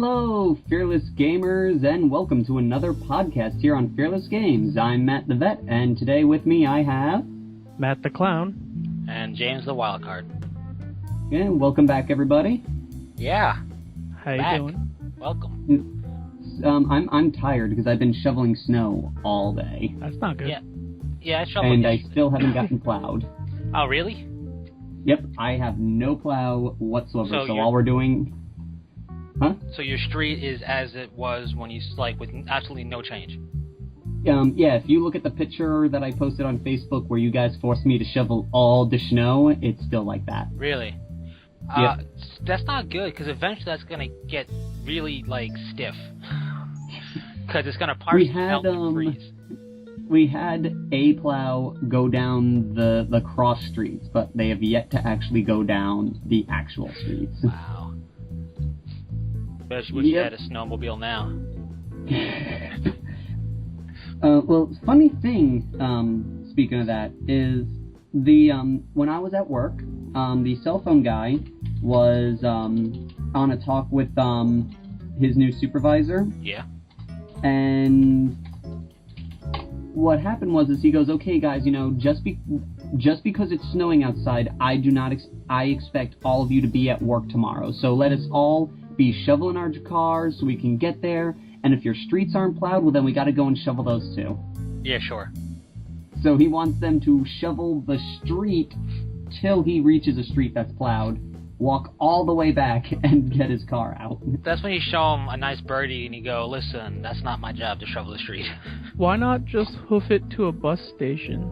Hello, Fearless Gamers, and welcome to another podcast here on Fearless Games. I'm Matt the Vet, and today with me I have... Matt the Clown. And James the Wildcard. Yeah, welcome back, everybody. Yeah. How you doing? Welcome. I'm tired because I've been shoveling snow all day. That's not good. Yeah, I shoveled and yesterday. I still haven't gotten plowed. Oh, really? Yep, I have no plow whatsoever, so all we're doing... Huh? So your street is as it was when you, with absolutely no change? Yeah, if you look at the picture that I posted on Facebook where you guys forced me to shovel all the snow, it's still like that. Really? Yep. That's not good, because eventually that's going to get really, stiff. Because it's going to partially melt and freeze. We had a plow go down the cross streets, but they have yet to actually go down the actual streets. Wow. Wish you had a snowmobile now. Well, funny thing, speaking of that, is the when I was at work, the cell phone guy was on a talk with his new supervisor. Yeah. And what happened was he goes, okay, guys, just because it's snowing outside, I expect all of you to be at work tomorrow. So let us all be shoveling our cars so we can get there. And if your streets aren't plowed, well, then we got to go and shovel those too. Yeah, sure. So he wants them to shovel the street till he reaches a street that's plowed, walk all the way back, and get his car out. That's when you show him a nice birdie and you go, listen, that's not my job to shovel the street. Why not just hoof it to a bus station?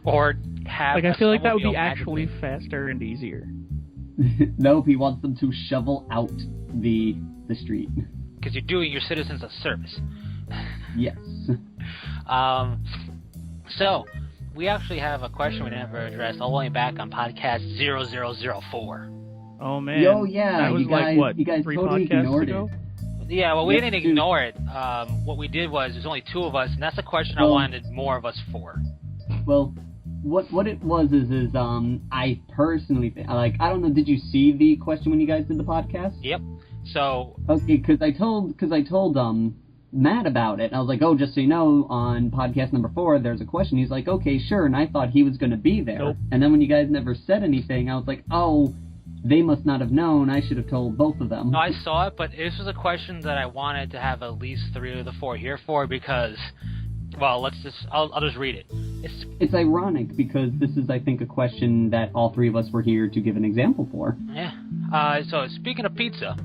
Or have I feel like that would be actually faster and easier. Nope, he wants them to shovel out the street. Because you're doing your citizens a service. Yes. So, we actually have a question we never addressed all the way back on podcast 0004. Oh, man. Yo, yeah. That was you guys three totally podcasts ignored ago? it. Yeah, well, we didn't ignore it. What we did was, there's only two of us, and that's a question I wanted more of us for. Well, what it was is I personally think, I don't know, did you see the question when you guys did the podcast? Yep. So... Okay, because I told Matt about it, and I was like, oh, just so you know, on podcast number 4, there's a question. He's like, okay, sure, and I thought he was going to be there. Nope. And then when you guys never said anything, I was like, oh, they must not have known. I should have told both of them. No, I saw it, but this was a question that I wanted to have at least 3 of the 4 here for, because... Well, I'll just read it. It's ironic because this is, I think, a question that all 3 of us were here to give an example for. Yeah. So, speaking of pizza,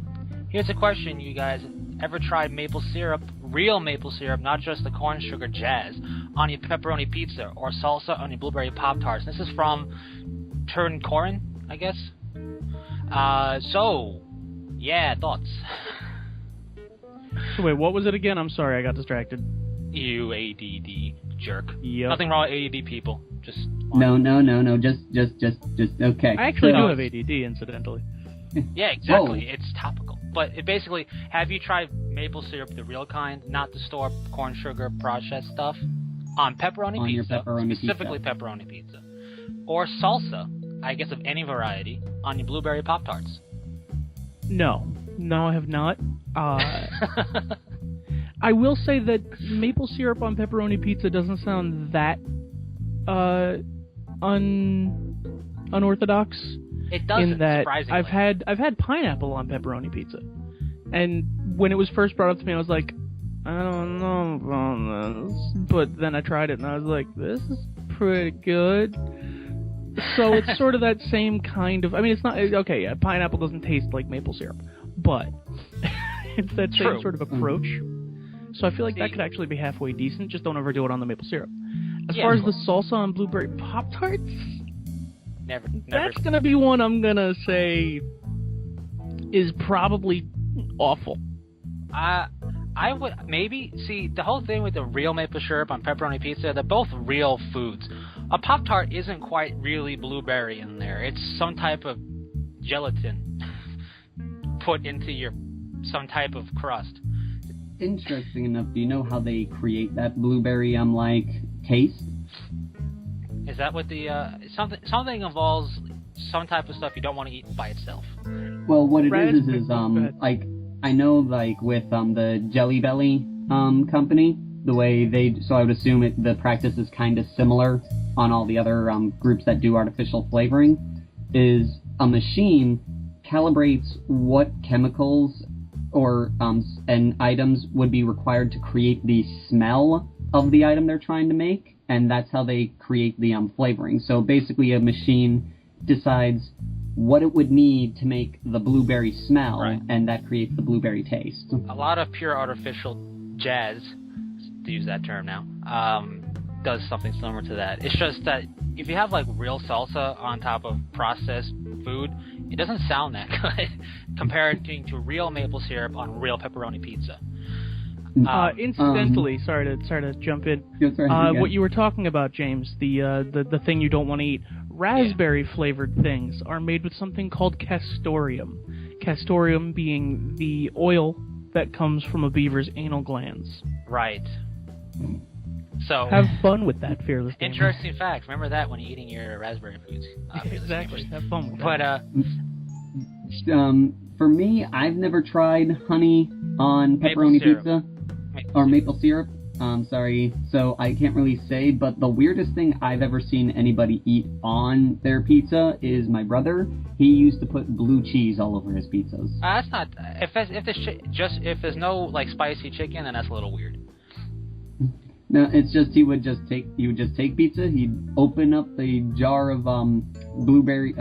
here's a question, you guys. Ever tried maple syrup, real maple syrup, not just the corn sugar jazz, on your pepperoni pizza, or salsa on your blueberry Pop-Tarts? This is from Turn Corin, I guess. Yeah, thoughts? So wait, what was it again? I'm sorry, I got distracted. You ADD jerk. Yep. Nothing wrong with ADD people. Just No. Just okay. I actually do have ADD, incidentally. Yeah, exactly. Whoa. It's topical. But it basically, have you tried maple syrup, the real kind, not the store corn sugar processed stuff, on pepperoni On your pizza, pepperoni specifically pizza. pepperoni pizza, or salsa, I guess of any variety, on your blueberry Pop-Tarts? No, I have not. I will say that maple syrup on pepperoni pizza doesn't sound that unorthodox. It doesn't, in that surprisingly. I've had pineapple on pepperoni pizza, and when it was first brought up to me, I was like, I don't know about this. But then I tried it, and I was like, this is pretty good. So it's sort of that same kind of... I mean, it's not... Okay, yeah, pineapple doesn't taste like maple syrup, but it's that same sort of approach. So I feel like that could actually be halfway decent. Just don't overdo it on the maple syrup. As far as the salsa on blueberry Pop-Tarts... Never. That's going to be one I'm going to say is probably awful. I would maybe... See, the whole thing with the real maple syrup on pepperoni pizza, they're both real foods. A Pop-Tart isn't quite really blueberry in there. It's some type of gelatin put into some type of crust. Interesting enough, do you know how they create that blueberry, taste? Is that what the, something involves some type of stuff you don't want to eat by itself? Well, what it is Raspberry- go ahead. like, I know, like, with, the Jelly Belly, company, the way so I would assume the practice is kind of similar on all the other, groups that do artificial flavoring, is a machine calibrates what chemicals or, and items would be required to create the smell of the item they're trying to make, and that's how they create the, flavoring. So basically a machine decides what it would need to make the blueberry smell, Right. and that creates the blueberry taste. A lot of pure artificial jazz, to use that term now, does something similar to that. It's just that if you have like real salsa on top of processed food, it doesn't sound that good compared to real maple syrup on real pepperoni pizza. Incidentally, sorry to jump in. Yes, sir, What you were talking about, James, the thing you don't want to eat, raspberry flavored things are made with something called castoreum. Castoreum being the oil that comes from a beaver's anal glands. Right. So Have fun with that, fearless gamer. interesting fact. Remember that when you're eating your raspberry foods. Exactly. Have fun with that. But for me, I've never tried honey on Maple pepperoni syrup. pizza or maple syrup. Sorry, so I can't really say, but the weirdest thing I've ever seen anybody eat on their pizza is my brother. He used to put blue cheese all over his pizzas. that's not if there's no like spicy chicken, then that's a little weird. No, it's just he would just take pizza. He'd open up the jar of blueberry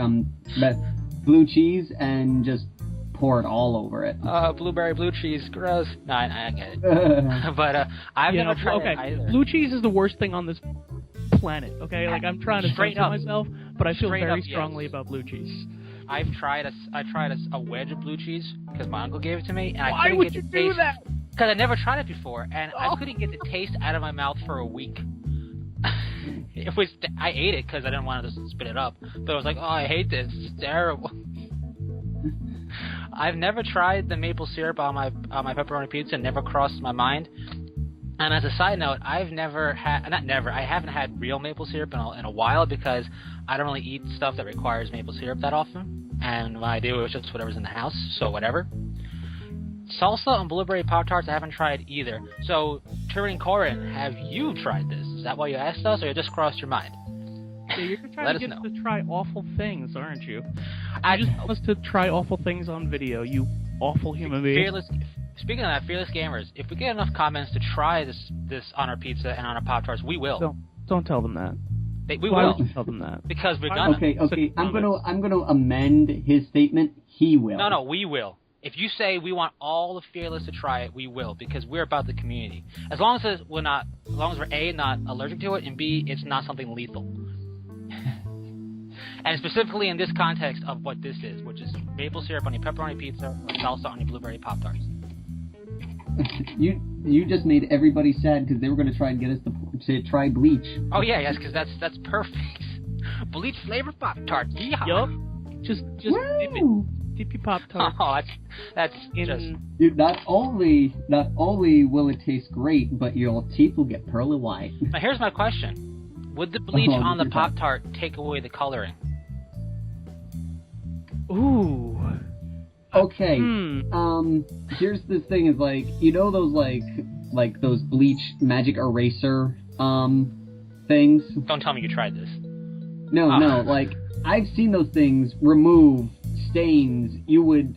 blue cheese and just pour it all over it. Blueberry blue cheese, gross. No, I get it. But I've never tried it either. Blue cheese is the worst thing on this planet, okay? Like, I'm trying to Straight censor up. myself, but I feel Straight very up, yes. strongly about blue cheese. I tried a wedge of blue cheese because my uncle gave it to me, and I Why couldn't would get you the do taste. that? Because I never tried it before, and I couldn't get the taste out of my mouth for a week. I ate it because I didn't want to spit it up, but I was like, oh, I hate this. It's terrible. I've never tried the maple syrup on my pepperoni pizza. Never crossed my mind. And as a side note, I haven't had real maple syrup in a while because I don't really eat stuff that requires maple syrup that often. And when I do, it's just whatever's in the house, so whatever. Salsa and blueberry Pop-Tarts I haven't tried either. So, Turing Corin, have you tried this? Is that why you asked us, or it just crossed your mind? Yeah, you're trying Let to us get know. us to try awful things, aren't you? You just want us to try awful things on video, you awful human being. Speaking of that, Fearless Gamers, if we get enough comments to try this on our pizza and on our Pop-Tarts, we will. Don't tell them that. We Why will. would you tell them that? Because we're gonna. Okay. I'm gonna amend his statement. He will. No, we will. If you say we want all the Fearless to try it, we will, because we're about the community. As long as we're A, not allergic to it, and B, it's not something lethal. And specifically in this context of what this is, which is maple syrup on your pepperoni pizza or salsa on your blueberry Pop-Tarts. You just made everybody sad because they were going to try and get us to try bleach. Oh yes, because that's perfect. Bleach flavored Pop-Tart. Yeehaw. Yup. Just dip your Pop-Tart. Oh, that's just. Dude, not only will it taste great, but your teeth will get pearly white. Now here's my question: would the bleach on the Pop-Tart take away the coloring? Ooh. Okay. Here's the thing: is like those like those bleach magic eraser things. Don't tell me you tried this. No, like I've seen those things remove stains you would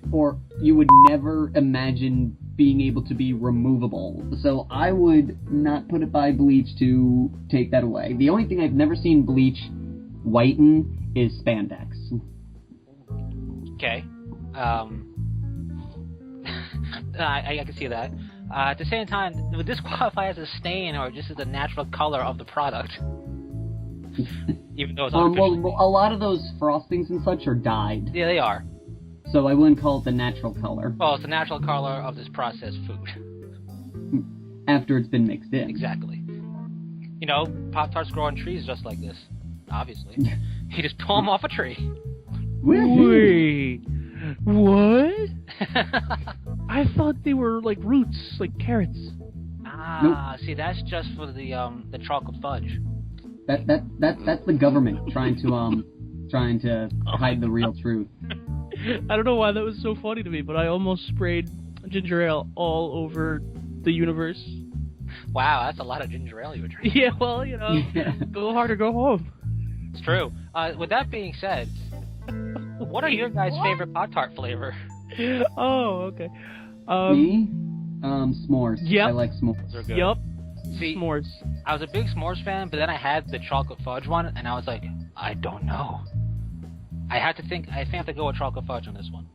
never imagine being able to be removable. So I would not put it by bleach to take that away. The only thing I've never seen bleach whiten is spandex. Okay. I can see that. At the same time, would this qualify as a stain or just as a natural color of the product? Even though it's artificial. Well, a lot of those frostings and such are dyed. Yeah, they are. So I wouldn't call it the natural color. Well, it's the natural color of this processed food. After it's been mixed in. Exactly. Pop-Tarts grow on trees just like this. Obviously. You just pull them off a tree. Wait. What? I thought they were like roots, like carrots. Nope. See, that's just for the chocolate fudge. That's the government trying to hide the real truth. I don't know why that was so funny to me, but I almost sprayed ginger ale all over the universe. Wow, that's a lot of ginger ale you were drinking. Yeah, well, go hard or go home. It's true. With that being said, what are your guys' favorite Pop-Tart flavor? Oh, okay. Me? S'mores. Yep. I like s'mores. They're good. Yup. See, S'mores. I was a big s'mores fan, but then I had the chocolate fudge one, and I was like, I don't know. I think I have to go with chocolate fudge on this one.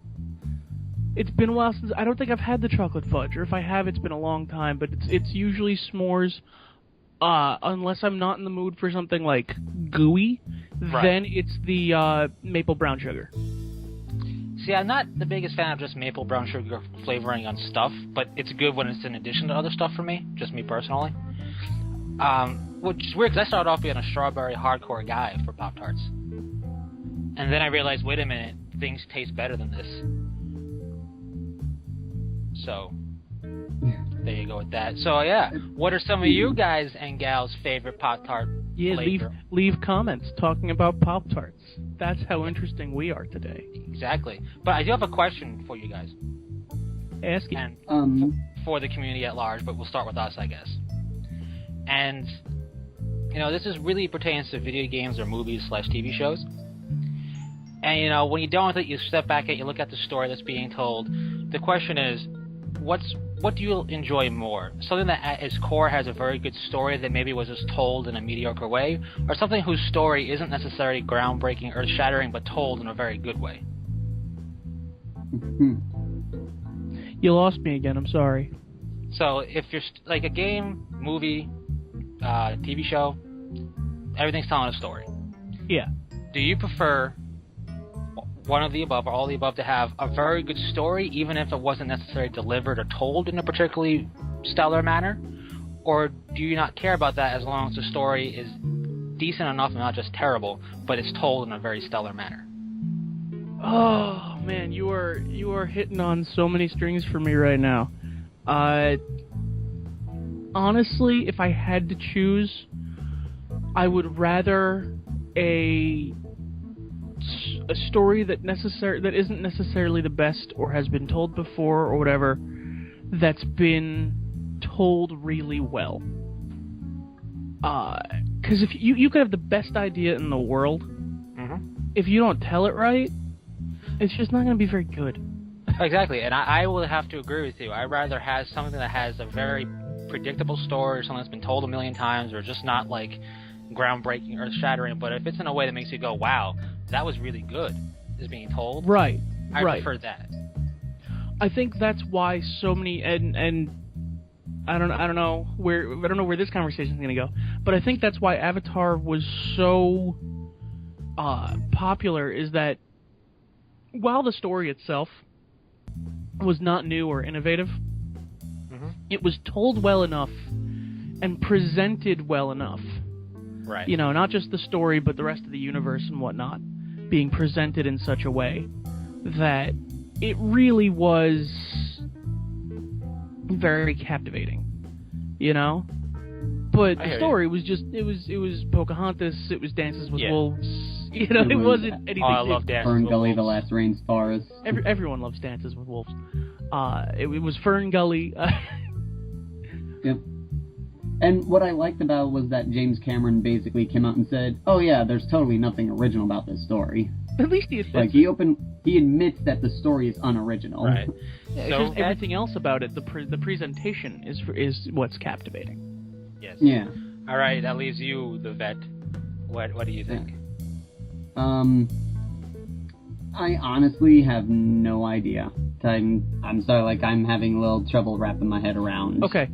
It's been a while since... I don't think I've had the chocolate fudge, or if I have, it's been a long time, but it's usually s'mores, unless I'm not in the mood for something, like, gooey, Right. then it's the maple brown sugar. See, I'm not the biggest fan of just maple brown sugar flavoring on stuff, but it's good when it's in addition to other stuff for me, just me personally. Which is weird, because I started off being a strawberry hardcore guy for Pop-Tarts. And then I realized, wait a minute, things taste better than this. So, there you go with that. So, yeah, what are some of you guys and gals' favorite Pop-Tart flavor? Leave comments talking about Pop-Tarts. That's how interesting we are today. Exactly. But I do have a question for you guys. Ask it. And for the community at large, but we'll start with us, I guess. And, this is really pertains to video games or movies / TV shows. And, when you're done with it, you step back and you look at the story that's being told. The question is, what do you enjoy more? Something that at its core has a very good story that maybe was just told in a mediocre way, or something whose story isn't necessarily groundbreaking or shattering, but told in a very good way? You lost me again, I'm sorry. So if you're like a game, movie, TV show, everything's telling a story. Yeah. Do you prefer one of the above or all the above to have a very good story, even if it wasn't necessarily delivered or told in a particularly stellar manner? Or do you not care about that as long as the story is decent enough and not just terrible, but it's told in a very stellar manner? Oh, man, you are hitting on so many strings for me right now. Honestly, if I had to choose, I would rather a story that isn't necessarily the best or has been told before or whatever, that's been told really well. Because if you could have the best idea in the world, if you don't tell it right, it's just not going to be very good. Exactly, and I will have to agree with you. I'd rather have something that has a very predictable story, or something that's been told a million times, or just not like groundbreaking or shattering, but if it's in a way that makes you go, wow, that was really good, is being told. Right. I prefer that. I think that's why so many and I don't know where this conversation is going to go, but I think that's why Avatar was so popular, is that while the story itself was not new or innovative, it was told well enough and presented well enough. Right. Not just the story, but the rest of the universe and whatnot being presented in such a way that it really was very captivating, But the story was just, it was Pocahontas, it was Dances with Wolves, it wasn't anything. Oh, I love Dances Fern with Gully, Wolves. The Last Rain Stars. Everyone loves Dances with Wolves. It was Fern Gully. Yep. And what I liked about it was that James Cameron basically came out and said, "Oh yeah, there's totally nothing original about this story." At least he admits. Like he admits that the story is unoriginal. Right. Yeah, So just everything else about it, the presentation is what's captivating. Yes. Yeah. All right, that leaves you, the vet. What do you think? I honestly have no idea. I'm sorry, like I'm having a little trouble wrapping my head around. Okay.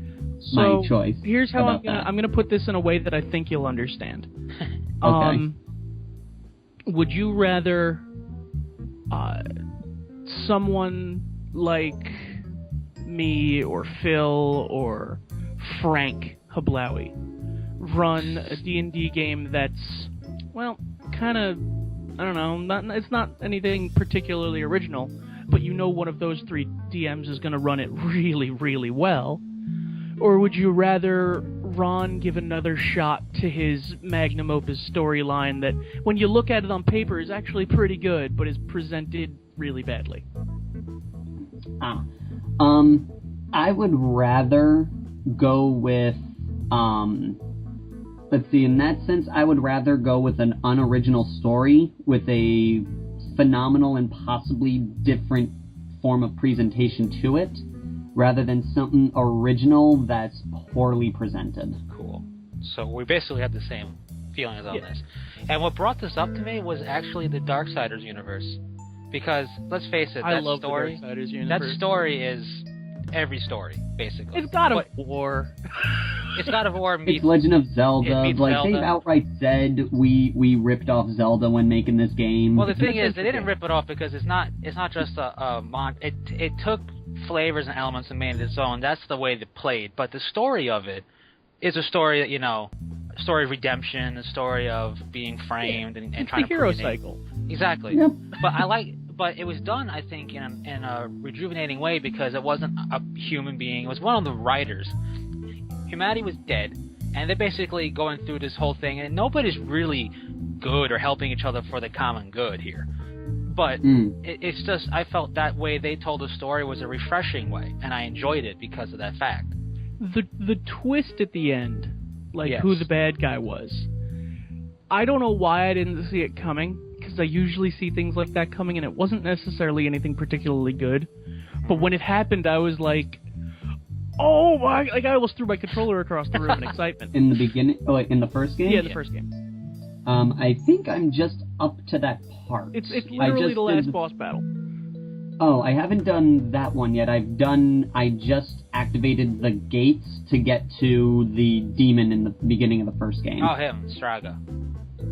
My So choice. here's how about I'm gonna put this in a way that I think you'll understand. Okay. Would you rather someone like me or Phil or Frank Hablawi run a D&D game that's, well, kind of, I don't know, it's not anything particularly original, but one of those three DMs is going to run it really, really well? Or would you rather Ron give another shot to his magnum opus storyline that, when you look at it on paper, is actually pretty good, but is presented really badly. I would rather go with, let's see, in that sense, I would rather go with an unoriginal story with a phenomenal and possibly different form of presentation to it, rather than something original that's poorly presented. Cool. So we basically have the same feelings on this. And what brought this up to me was actually the Darksiders universe. Because, let's face it, I love the Darksiders universe. That story is every story, basically. It's God of War. It's God of War meets... It's Legend of Zelda. It meets like, Zelda. They've outright said we ripped off Zelda when making this game. Well, the thing is, they didn't rip it off because it's not just it took flavors and elements and made it its own. That's the way they played. But the story of it is a story that, a story of redemption, a story of being framed and trying to... It's the hero cycle. Exactly. Yep. But it was done, I think, in a rejuvenating way because it wasn't a human being. It was one of the writers. Humanity was dead, and they're basically going through this whole thing, and nobody's really good or helping each other for the common good here. But it's just, I felt that way they told the story was a refreshing way, and I enjoyed it because of that fact. The twist at the end, Yes. who the bad guy was, I don't know why I didn't see it coming, because I usually see things like that coming, and it wasn't necessarily anything particularly good. But when it happened, I was like, oh my... Like, I almost threw my controller across the room in excitement. In the beginning... Oh, wait, in the first game? Yeah, the first game. I think I'm just up to that part. It's literally the last boss battle. Oh, I haven't done that one yet. I just activated the gates to get to the demon in the beginning of the first game. Oh, him, Straga.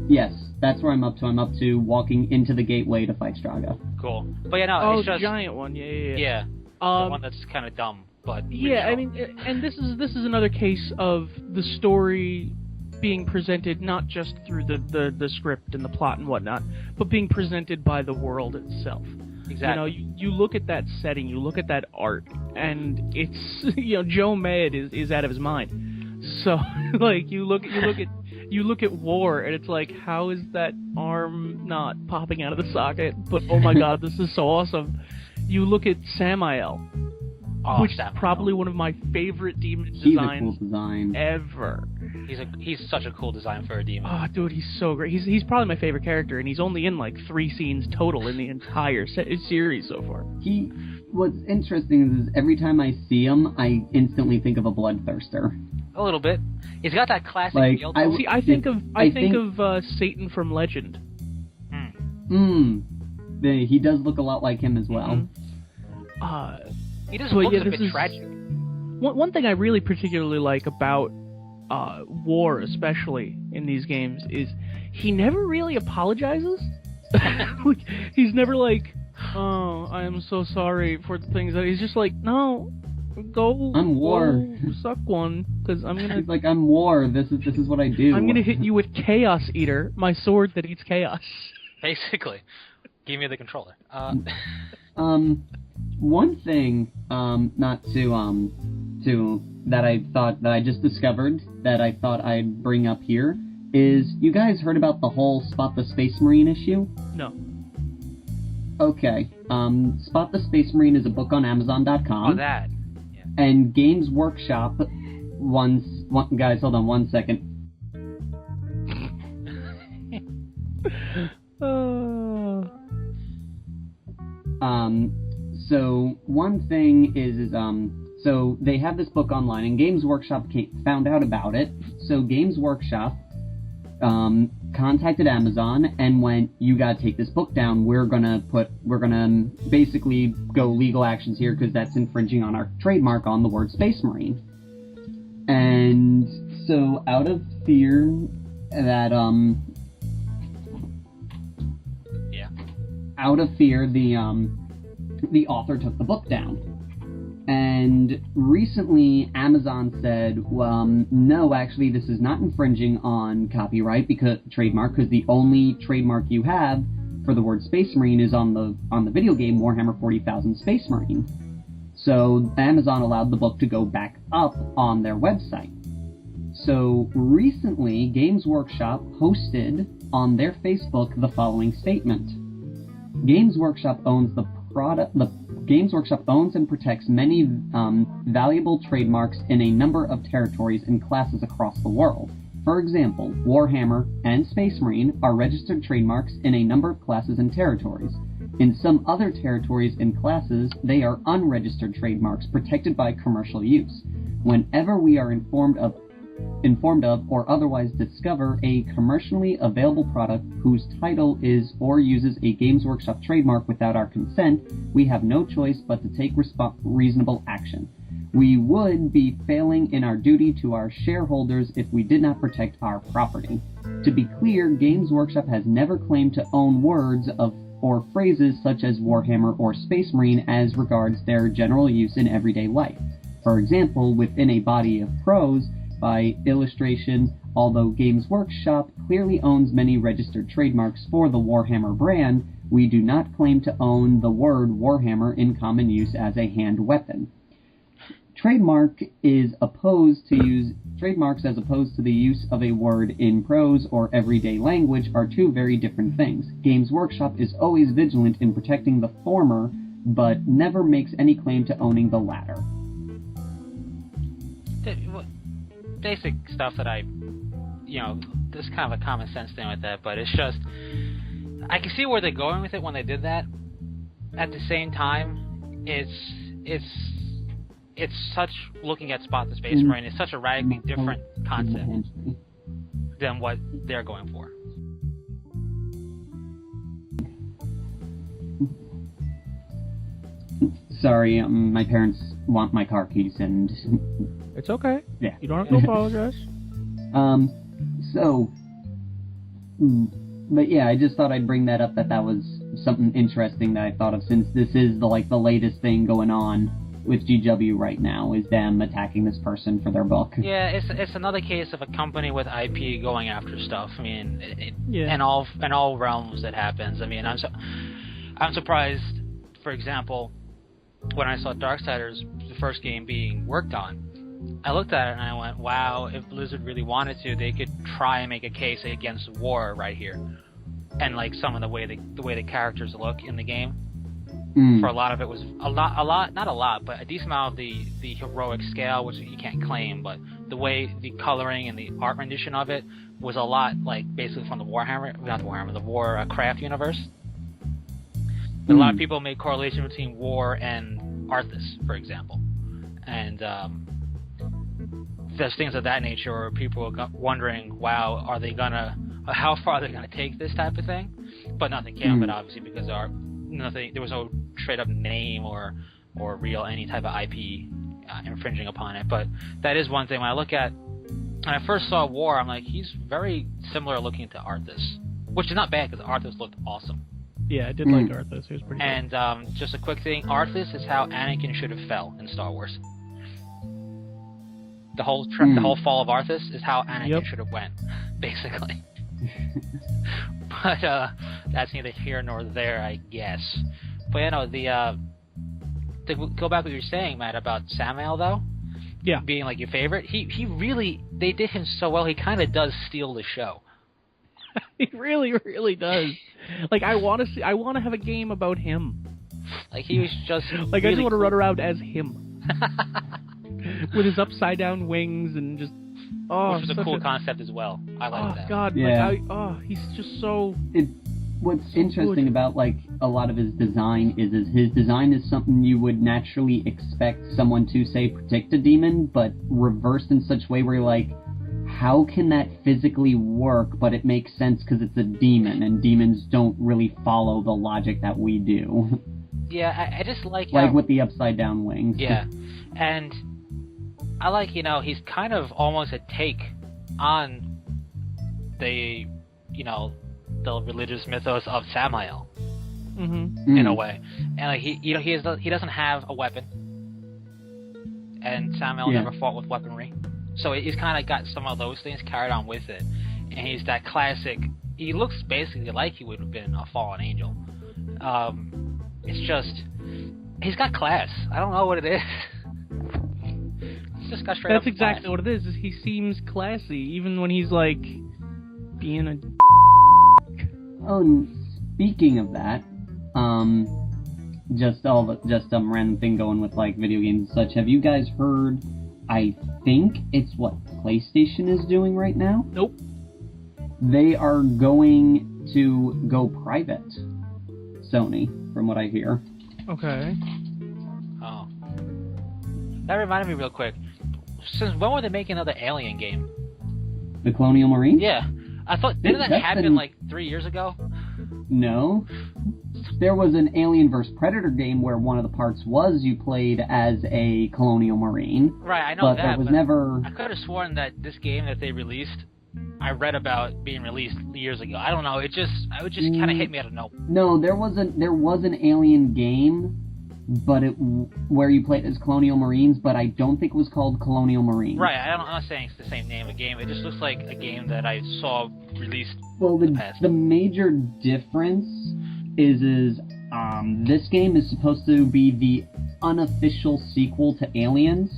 Yes, that's where I'm up to. I'm up to walking into the gateway to fight Straga. Cool. But yeah, it's the just... giant one, yeah. Yeah, the one that's kind of dumb, but... Yeah, original. I mean, and this is another case of the story being presented not just through the script and the plot and whatnot, but being presented by the world itself. Exactly. You look at that setting, you look at that art, and it's Joe Mad is out of his mind. So like you look at War, and it's like, how is that arm not popping out of the socket? But oh my god, this is so awesome. You look at Samael, which is probably one of my favorite demon designs a cool design ever. He's such a cool design for a demon. Oh, dude, he's so great. He's probably my favorite character, and he's only in like 3 scenes total in the entire series so far. What's interesting is every time I see him, I instantly think of a Bloodthirster. A little bit. He's got that classic feel. I think of Satan from Legend. He does look a lot like him as well. He just looks a bit tragic. One thing I really particularly like about War, especially in these games, is he never really apologizes. He's never like, oh, I am so sorry for the things that... He's just like, no, I'm War. Go suck one, because I'm gonna... He's like, I'm War, this is what I do. I'm gonna hit you with Chaos Eater, my sword that eats chaos. Basically. Give me the controller. One thing, that I just discovered that I thought I'd bring up here is, you guys heard about the whole Spot the Space Marine issue? No. Okay. Spot the Space Marine is a book on Amazon.com. Oh, that. Yeah. And Games Workshop guys, hold on 1 second. So one thing is so they have this book online, and Games Workshop found out about it. So Games Workshop contacted Amazon and went, "You gotta take this book down. We're gonna basically go legal actions here because that's infringing on our trademark on the word Space Marine." And so, out of fear that the author took the book down. And recently, Amazon said, no, actually, this is not infringing on copyright trademark, because the only trademark you have for the word Space Marine is on the video game Warhammer 40,000 Space Marine. So Amazon allowed the book to go back up on their website. So recently, Games Workshop posted on their Facebook the following statement. Games Workshop owns the product. The Games Workshop owns and protects many valuable trademarks in a number of territories and classes across the world. For example, Warhammer and Space Marine are registered trademarks in a number of classes and territories. In some other territories and classes, they are unregistered trademarks protected by commercial use. Whenever we are informed of or otherwise discover a commercially available product whose title is or uses a Games Workshop trademark without our consent, we have no choice but to take reasonable action. We would be failing in our duty to our shareholders if we did not protect our property. To be clear, Games Workshop has never claimed to own words or phrases such as Warhammer or Space Marine as regards their general use in everyday life. For example, within a body of prose, by illustration, although Games Workshop clearly owns many registered trademarks for the Warhammer brand, we do not claim to own the word Warhammer in common use as a hand weapon. Trademarks as opposed to the use of a word in prose or everyday language are two very different things. Games Workshop is always vigilant in protecting the former, but never makes any claim to owning the latter. Basic stuff that there's kind of a common sense thing with that, but it's just, I can see where they're going with it when they did that. At the same time, it's such, looking at Spot the Space Marine, it's such a radically different concept than what they're going for. Sorry, my parents want my car keys and... It's okay. Yeah. You don't have to apologize. But yeah, I just thought I'd bring that up, that was something interesting that I thought of, since this is the latest thing going on with GW right now, is them attacking this person for their book. Yeah, it's another case of a company with IP going after stuff. I mean, in all realms it happens. I mean, I'm surprised, for example, when I saw Darksiders, the first game being worked on, I looked at it and I went, wow, if Blizzard really wanted to, they could try and make a case against war right here. And some of the way the characters look in the game, for a lot of it was not a lot, but a decent amount of the heroic scale, which you can't claim, but the way the coloring and the art rendition of it was a lot basically from the Warcraft universe. A lot of people made correlation between war and Arthas, for example. And there's things of that nature where people are wondering, wow, how far are they gonna take this type of thing? But nothing came of it, obviously, because there was no straight up name or real any type of IP infringing upon it. But that is one thing. When I first saw War, I'm like, he's very similar looking to Arthas, which is not bad because Arthas looked awesome. Yeah, I did like Arthas. He was pretty good. And just a quick thing, Arthas is how Anakin should have fell in Star Wars. The whole fall of Arthas is how Anakin should have went, basically. But that's neither here nor there, I guess. But to go back to what you were saying, Matt, about Samael, though, being your favorite, he really, they did him so well. He kind of does steal the show. He really, really does. I want to have a game about him. He was just I just want to run around as him. With his upside down wings and just which was a cool concept as well. I like that. Oh god, yeah. He's just so. What's interesting about a lot of his design is his design is something you would naturally expect someone to say predict a demon, but reversed in such a way where you're like, how can that physically work? But it makes sense because it's a demon, and demons don't really follow the logic that we do. Yeah, I just like with the upside down wings. Yeah, and I like, he's kind of almost a take on the religious mythos of Samael, in a way. And he doesn't have a weapon, and Samael never fought with weaponry, so he's kind of got some of those things carried on with it. And he's that classic. He looks basically like he would have been a fallen angel. It's just he's got class. I don't know what it is. Just got straight That's up exactly class. what it is he seems classy, even when he's being a... Oh, and speaking of that, just some random thing going with like video games and such. Have you guys heard? I think it's what PlayStation is doing right now. Nope. They are going to go private. Sony, from what I hear. Okay. Oh. That reminded me real quick. Since when were they making another Alien game? The Colonial Marine? Yeah. I thought, didn't that happen like 3 years ago? No. There was an Alien vs. Predator game where one of the parts was you played as a Colonial Marine. Right, I know but that, there was but never... I could have sworn that this game that they released, I read about being released years ago. I don't know, it would just kind of hit me out of nowhere. No, there was an Alien game, but where you played as Colonial Marines, but I don't think it was called Colonial Marines. Right, I'm not saying it's the same name of game. It just looks like a game that I saw released Well, in the past. the major difference is this game is supposed to be the unofficial sequel to Aliens.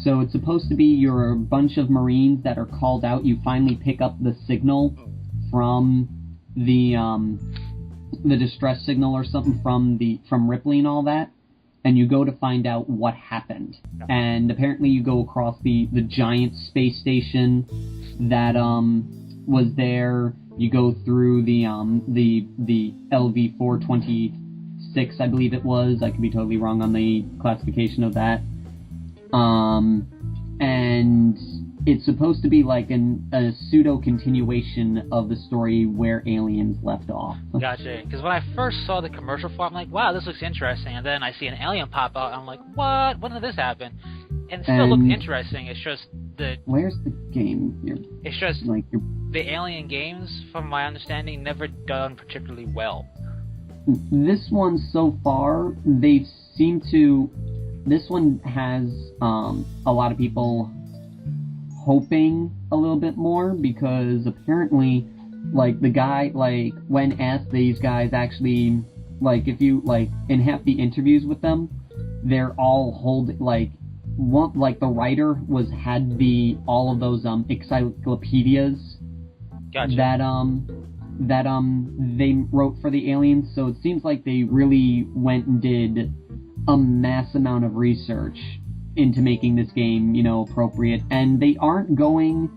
So it's supposed to be you're a bunch of Marines that are called out. You finally pick up the signal from the distress signal or something from Ripley and all that, and you go to find out what happened. And apparently you go across the giant space station that was there. You go through the LV-426, I believe it was. I could be totally wrong on the classification of that. And it's supposed to be like a pseudo-continuation of the story where Aliens left off. Gotcha. Because when I first saw the commercial for it, I'm like, wow, this looks interesting. And then I see an alien pop out, and I'm like, what? When did this happen? And it still looks interesting. It's just the... Where's the game? It's just the Alien games, from my understanding, never done particularly well. This one so far, they seem to... This one has a lot of people hoping a little bit more, because apparently, like, the guy, like, when asked, these guys actually, like, if you, like, in half the interviews with them, they're all the writer had all of those encyclopedias Gotcha. that they wrote for the Aliens, so it seems like they really went and did a mass amount of research into making this game, appropriate, and they aren't going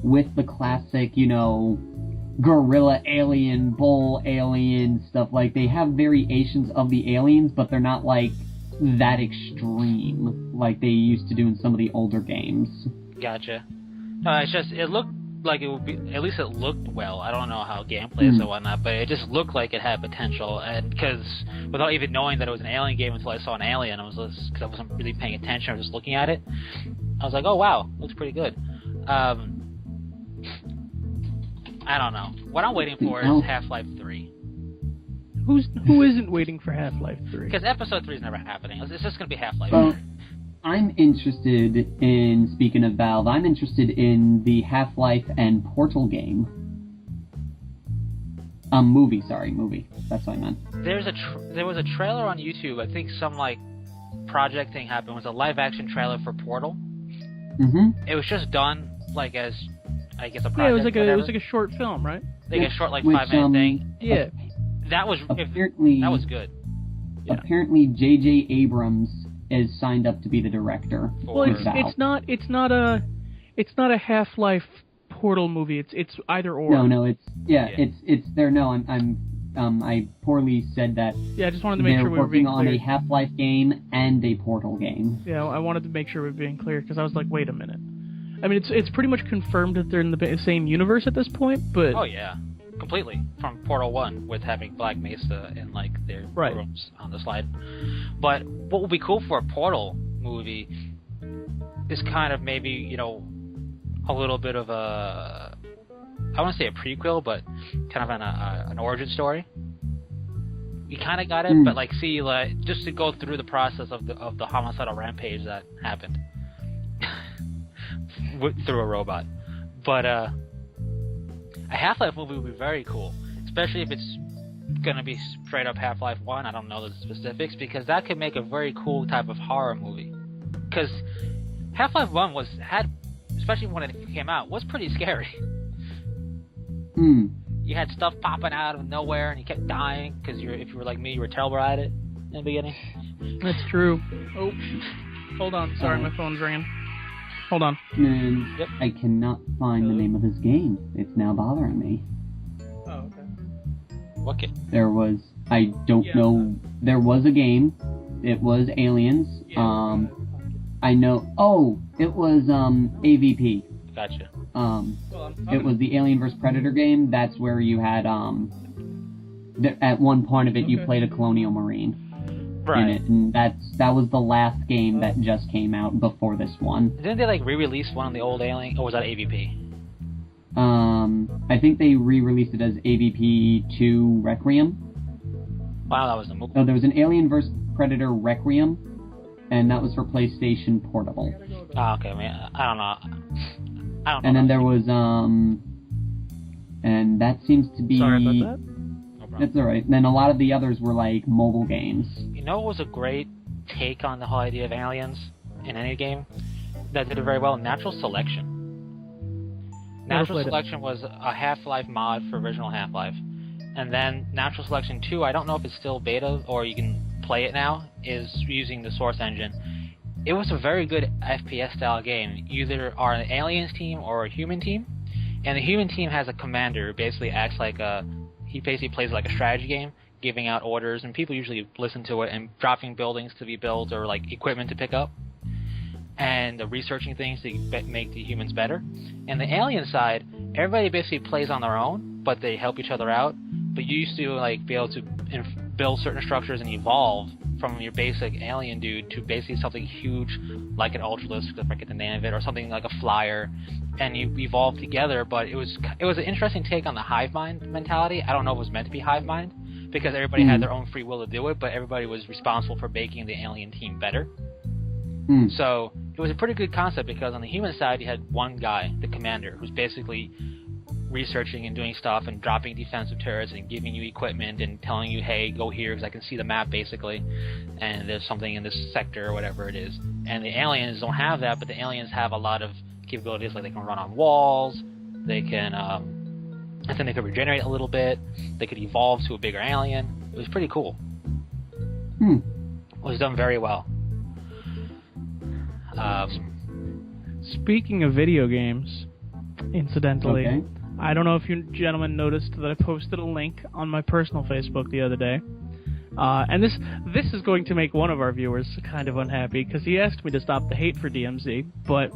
with the classic, gorilla alien, bull alien stuff. Like, they have variations of the aliens, but they're not like that extreme like they used to do in some of the older games. Gotcha. No, it's just, it looked like it would be, at least it looked well. I don't know how gameplay is and whatnot, but it just looked like it had potential. And because without even knowing that it was an Alien game until I saw an Alien, because I wasn't really paying attention, I was just looking at it. I was like, oh wow, looks pretty good. I don't know. What I'm waiting for is Half-Life 3. Who isn't waiting for Half-Life 3? Because Episode 3 is never happening. It's just going to be Half-Life 3. I'm interested in, speaking of Valve, I'm interested in the Half-Life and Portal game. Movie. That's what I meant. There was a trailer on YouTube. I think some, like, project thing happened. It was a live-action trailer for Portal. Mm-hmm. It was just done, like, as, I guess, a project. Yeah, it was like a short film, right? Like a short, 5-minute thing. Yeah. That was good. Yeah. Apparently, J.J. Abrams is signed up to be the director. Well, it's not a Half-Life Portal movie. It's either or. No, it's there. No, I poorly said that. Yeah, I just wanted to make sure we were being clear. They're working on a Half-Life game and a Portal game. Yeah, I wanted to make sure we were being clear, because I was like, wait a minute. I mean, it's pretty much confirmed that they're in the same universe at this point, but... Oh, yeah. Completely. From Portal 1, with having Black Mesa in, like, their rooms on the slide. But what would be cool for a Portal movie is kind of maybe, a little bit of a... I want to say a prequel, but kind of an origin story. We kind of got it, but, like, just to go through the process of the homicidal rampage that happened. Through a robot. But, a Half-Life movie would be very cool, especially if it's gonna be straight up Half-Life 1. I don't know the specifics, because that could make a very cool type of horror movie. Because Half-Life 1 especially when it came out, was pretty scary. you had stuff popping out of nowhere, and you kept dying because if you were like me, you were terrible at it in the beginning. That's true. Oh, hold on. Sorry, my phone's ringing. Hold on. And Yep. I cannot find the name of this game. It's now bothering me. Oh, okay. What game? There was... I don't know... There was a game. It was Aliens. I know... Oh! It was, AVP. Gotcha. It was the Alien vs. Predator game. That's where you had, at one point of it, you played a Colonial Marine in it. And that was the last game that just came out before this one. Didn't they, like, re-release one of the old Alien... Or was that AVP? I think they re-released it as AVP 2 Requiem. Wow, that was the movie. So there was an Alien vs. Predator Requiem, and that was for PlayStation Portable. Oh, okay, man. I don't know. And then there was, and that seems to be... Sorry about that. No problem. That's alright. Then a lot of the others were, like, mobile games. You know what was a great take on the whole idea of aliens in any game that did it very well? Natural Selection. Natural Selection was a Half-Life mod for original Half-Life. And then Natural Selection 2, I don't know if it's still beta or you can play it now, is using the Source engine. It was a very good FPS-style game. You either are an aliens team or a human team. And the human team has a commander who basically acts like he basically plays like a strategy game, giving out orders, and people usually listen to it, and dropping buildings to be built or like equipment to pick up, and researching things to make the humans better. And the alien side, everybody basically plays on their own, but they help each other out. But you used to like be able to build certain structures and evolve from your basic alien dude to basically something huge like an Ultralisk, if I forget the name of it, or something like a flyer, and you evolve together. But it was an interesting take on the hive mind mentality. I don't know if it was meant to be hive mind, because everybody had their own free will to do it, but everybody was responsible for making the alien team better. So it was a pretty good concept, because on the human side you had one guy, the commander, who's basically researching and doing stuff and dropping defensive turrets and giving you equipment and telling you, hey, go here because I can see the map basically, and there's something in this sector or whatever it is. And the aliens don't have that, but the aliens have a lot of capabilities, like they can run on walls, they can, I think they could regenerate a little bit, they could evolve to a bigger alien. It was pretty cool. It was done very well. Speaking of video games, incidentally, Okay. I don't know if you gentlemen noticed that I posted a link on my personal Facebook the other day. And this is going to make one of our viewers kind of unhappy, because he asked me to stop the hate for DMZ, but...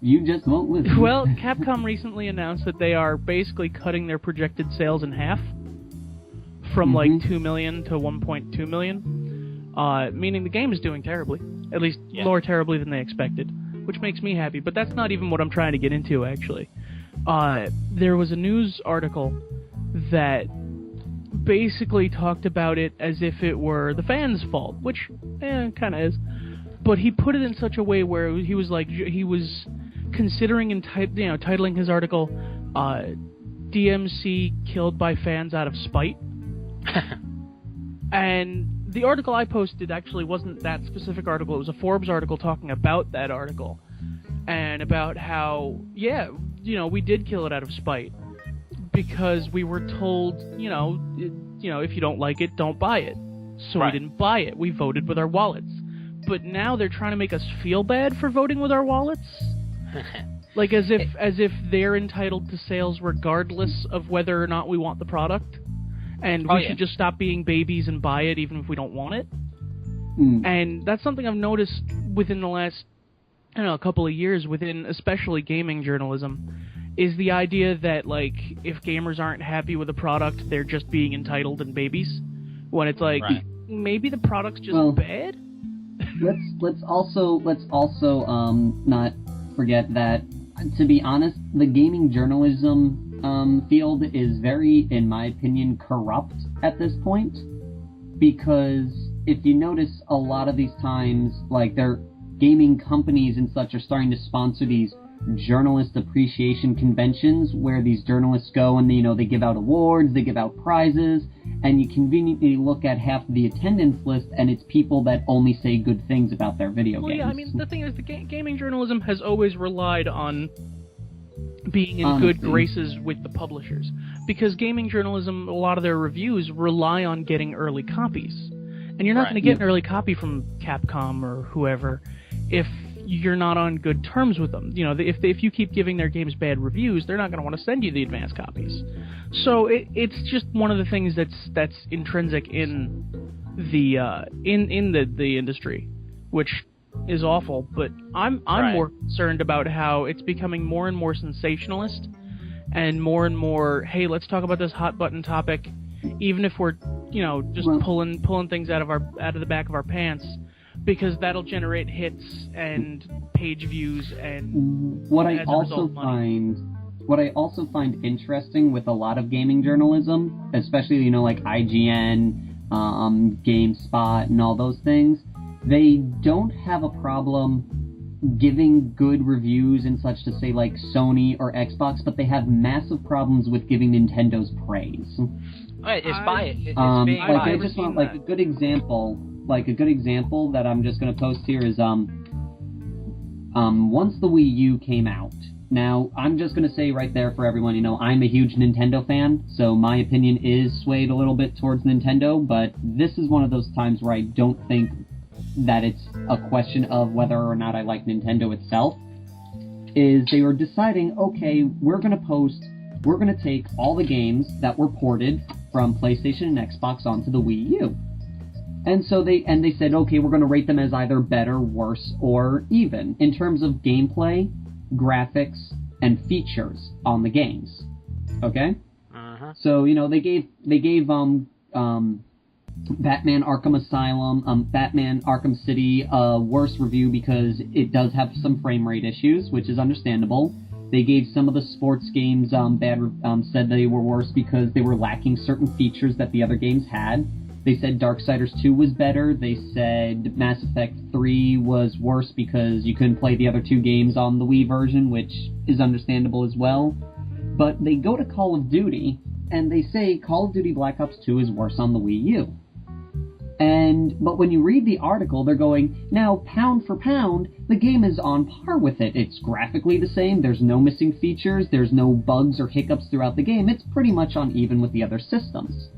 You just won't listen. Well, Capcom recently announced that they are basically cutting their projected sales in half, from like 2 million to 1.2 million, meaning the game is doing terribly, at least more terribly than they expected, which makes me happy, but that's not even what I'm trying to get into, actually. There was a news article that basically talked about it as if it were the fans' fault, which kind of is. But he put it in such a way where he was like, he was considering titling his article DMC killed by fans out of spite. And the article I posted actually wasn't that specific article. It was a Forbes article talking about that article and about how, we did kill it out of spite because we were told, if you don't like it, don't buy it. So we didn't buy it. We voted with our wallets. But now they're trying to make us feel bad for voting with our wallets? Like as if they're entitled to sales regardless of whether or not we want the product, and we should just stop being babies and buy it even if we don't want it. And that's something I've noticed within the last, couple of years within especially gaming journalism, is the idea that like if gamers aren't happy with a product, they're just being entitled and babies, when it's like maybe the product's just bad. Let's also not forget that, to be honest, the gaming journalism field is very, in my opinion, corrupt at this point, because if you notice, a lot of these times, like, their gaming companies and such are starting to sponsor these journalist appreciation conventions where these journalists go and they give out awards, they give out prizes, and you conveniently look at half of the attendance list and it's people that only say good things about their video games. Yeah, I mean, the thing is, the gaming journalism has always relied on being in Honestly. good graces with the publishers. Because gaming journalism, a lot of their reviews rely on getting early copies. And you're not Right. going to get an early copy from Capcom or whoever if you're not on good terms with them. You know, if you keep giving their games bad reviews, they're not going to want to send you the advanced copies. So it's just one of the things that's intrinsic in the the industry, which is awful. But I'm Right. more concerned about how it's becoming more and more sensationalist, and more, hey, let's talk about this hot button topic, even if we're, you know, just Well- pulling things out of the back of our pants, because that'll generate hits and page views and What I as a also result, money. find interesting with a lot of gaming journalism, especially, you know, like IGN, GameSpot, and all those things, they don't have a problem giving good reviews and such to, say, like Sony or Xbox, but they have massive problems with giving Nintendo's praise. Right, it's being Like, I biased. just want, like, a good example that I'm just gonna post here is, once the Wii U came out. Now, I'm just gonna say right there for everyone, you know, I'm a huge Nintendo fan, so my opinion is swayed a little bit towards Nintendo, but this is one of those times where I don't think that it's a question of whether or not I like Nintendo itself. Is they were deciding, okay, we're gonna take all the games that were ported from PlayStation and Xbox onto the Wii U. And so they said, okay, we're going to rate them as either better, worse, or even in terms of gameplay, graphics, and features on the games. Okay? Uh-huh. So, you know, they gave Batman Arkham Asylum, Batman Arkham City a worse review because it does have some frame rate issues, which is understandable. They gave some of the sports games said they were worse because they were lacking certain features that the other games had. They said Darksiders 2 was better. They said Mass Effect 3 was worse because you couldn't play the other two games on the Wii version, which is understandable as well. But they go to Call of Duty, and they say Call of Duty Black Ops 2 is worse on the Wii U. But when you read the article, they're going, now, pound for pound, the game is on par with it. It's graphically the same, there's no missing features, there's no bugs or hiccups throughout the game, it's pretty much on even with the other systems.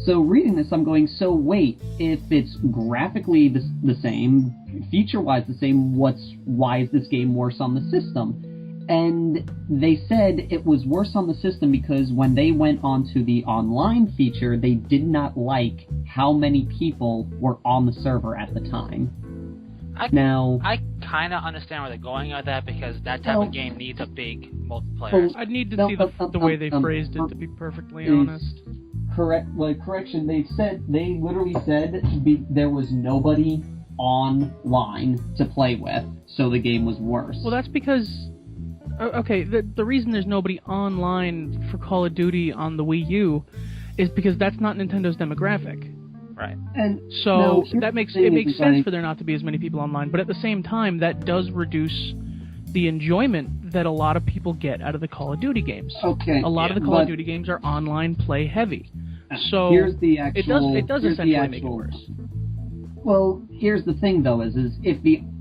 So reading this, I'm going, so wait, if it's graphically the same, feature-wise the same, why is this game worse on the system? And they said it was worse on the system because when they went onto the online feature, they did not like how many people were on the server at the time. I kind of understand where they're going with that because that type of game needs a big multiplayer. I'd need to see the way they phrased it, to be perfectly honest. Correction, they literally said there was nobody online to play with, so the game was worse. Well, that's because... Okay, the reason there's nobody online for Call of Duty on the Wii U is because that's not Nintendo's demographic. Right. And so now, that makes sense for there not to be as many people online, but at the same time, that does reduce the enjoyment that a lot of people get out of the Call of Duty games. Okay. A lot of the Call of Duty games are online play heavy. So here's the actual, it does essentially make it worse. Well, here's the thing though, is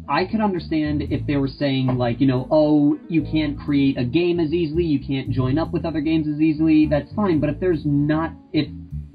I could understand if they were saying, like, you know, oh, you can't create a game as easily, you can't join up with other games as easily, that's fine. But if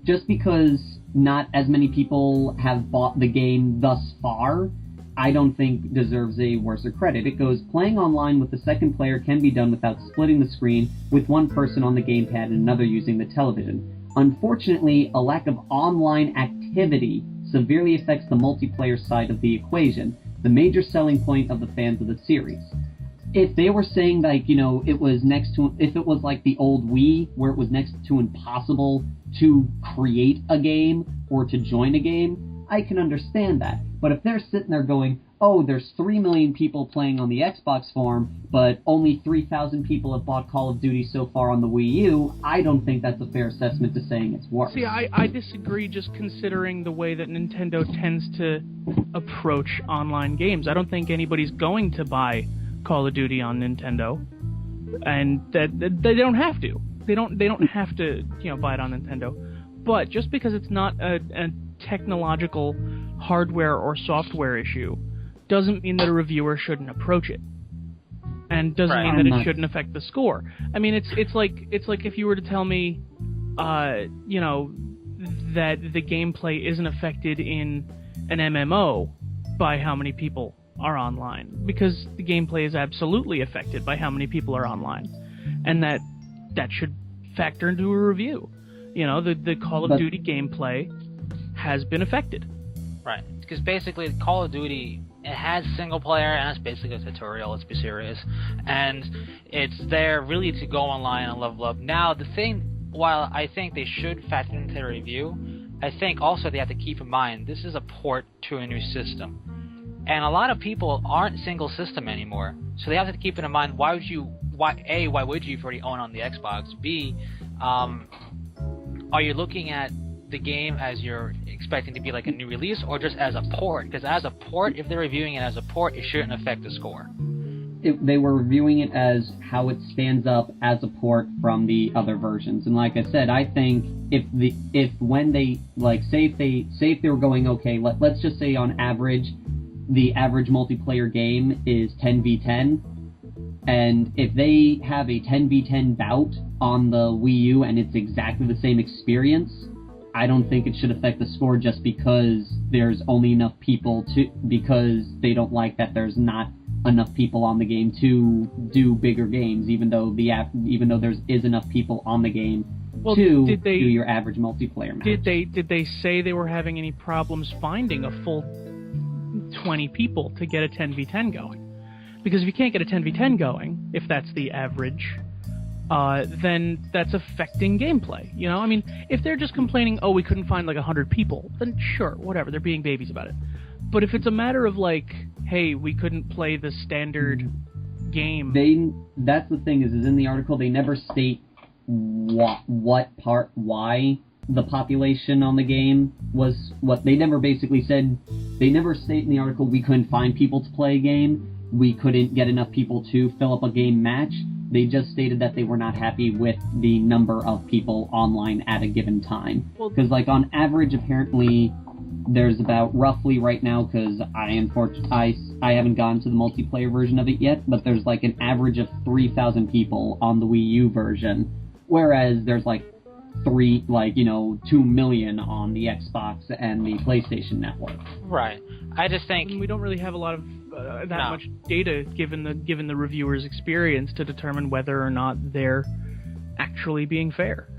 just because not as many people have bought the game thus far, I don't think deserves a worse credit. It goes, playing online with the second player can be done without splitting the screen with one person on the gamepad and another using the television. Unfortunately, a lack of online activity severely affects the multiplayer side of the equation, the major selling point of the fans of the series. If they were saying, like, you know, if it was like the old Wii, where it was next to impossible to create a game or to join a game, I can understand that. But if they're sitting there going, oh, there's 3 million people playing on the Xbox form, but only 3,000 people have bought Call of Duty so far on the Wii U, I don't think that's a fair assessment to saying it's worse. See, I disagree, just considering the way that Nintendo tends to approach online games. I don't think anybody's going to buy Call of Duty on Nintendo, and that they don't have to. They don't have to, you know, buy it on Nintendo. But just because it's not a technological hardware or software issue doesn't mean that a reviewer shouldn't approach it. and doesn't Right. mean that it shouldn't affect the score. I mean, it's like if you were to tell me, you know, that the gameplay isn't affected in an MMO by how many people are online, because the gameplay is absolutely affected by how many people are online, and that should factor into a review. You know, the Call of Duty gameplay has been affected. Right, because basically Call of Duty, it has single player, and it's basically a tutorial, let's be serious, and it's there really to go online and level up. Now, the thing, while I think they should factor into the review, I think also they have to keep in mind this is a port to a new system. And a lot of people aren't single system anymore, so they have to keep it in mind. Why would you if you already own on the Xbox? B, are you looking at the game as you're expecting to be like a new release, or just as a port? Because as a port, if they're reviewing it as a port, it shouldn't affect the score. They were reviewing it as how it stands up as a port from the other versions, and like I said, I think when they like say if they were going, okay, let's just say on average, the average multiplayer game is 10v10, and if they have a 10v10 bout on the Wii U and it's exactly the same experience, I don't think it should affect the score just because there's only enough people because they don't like that there's not enough people on the game to do bigger games, even though there is enough people on the game to do your average multiplayer match. Did they say they were having any problems finding a full 20 people to get a 10v10 going? Because if you can't get a 10v10 going, if that's the average, then that's affecting gameplay. You know, I mean, if they're just complaining, we couldn't find like 100 people, then sure, whatever, they're being babies about it. But if it's a matter of like, hey, we couldn't play the standard game, that's the thing is in the article they never state why the population on the game was what they never basically said. They never state in the article we couldn't find people to play a game, we couldn't get enough people to fill up a game match. They just stated that they were not happy with the number of people online at a given time. Because like on average, apparently there's about roughly right now, because I haven't gotten to the multiplayer version of it yet, but there's like an average of 3,000 people on the Wii U version, whereas there's like 2 million on the Xbox and the PlayStation Network. Right. I just think we don't really have a lot of much data given the reviewer's experience to determine whether or not they're actually being fair.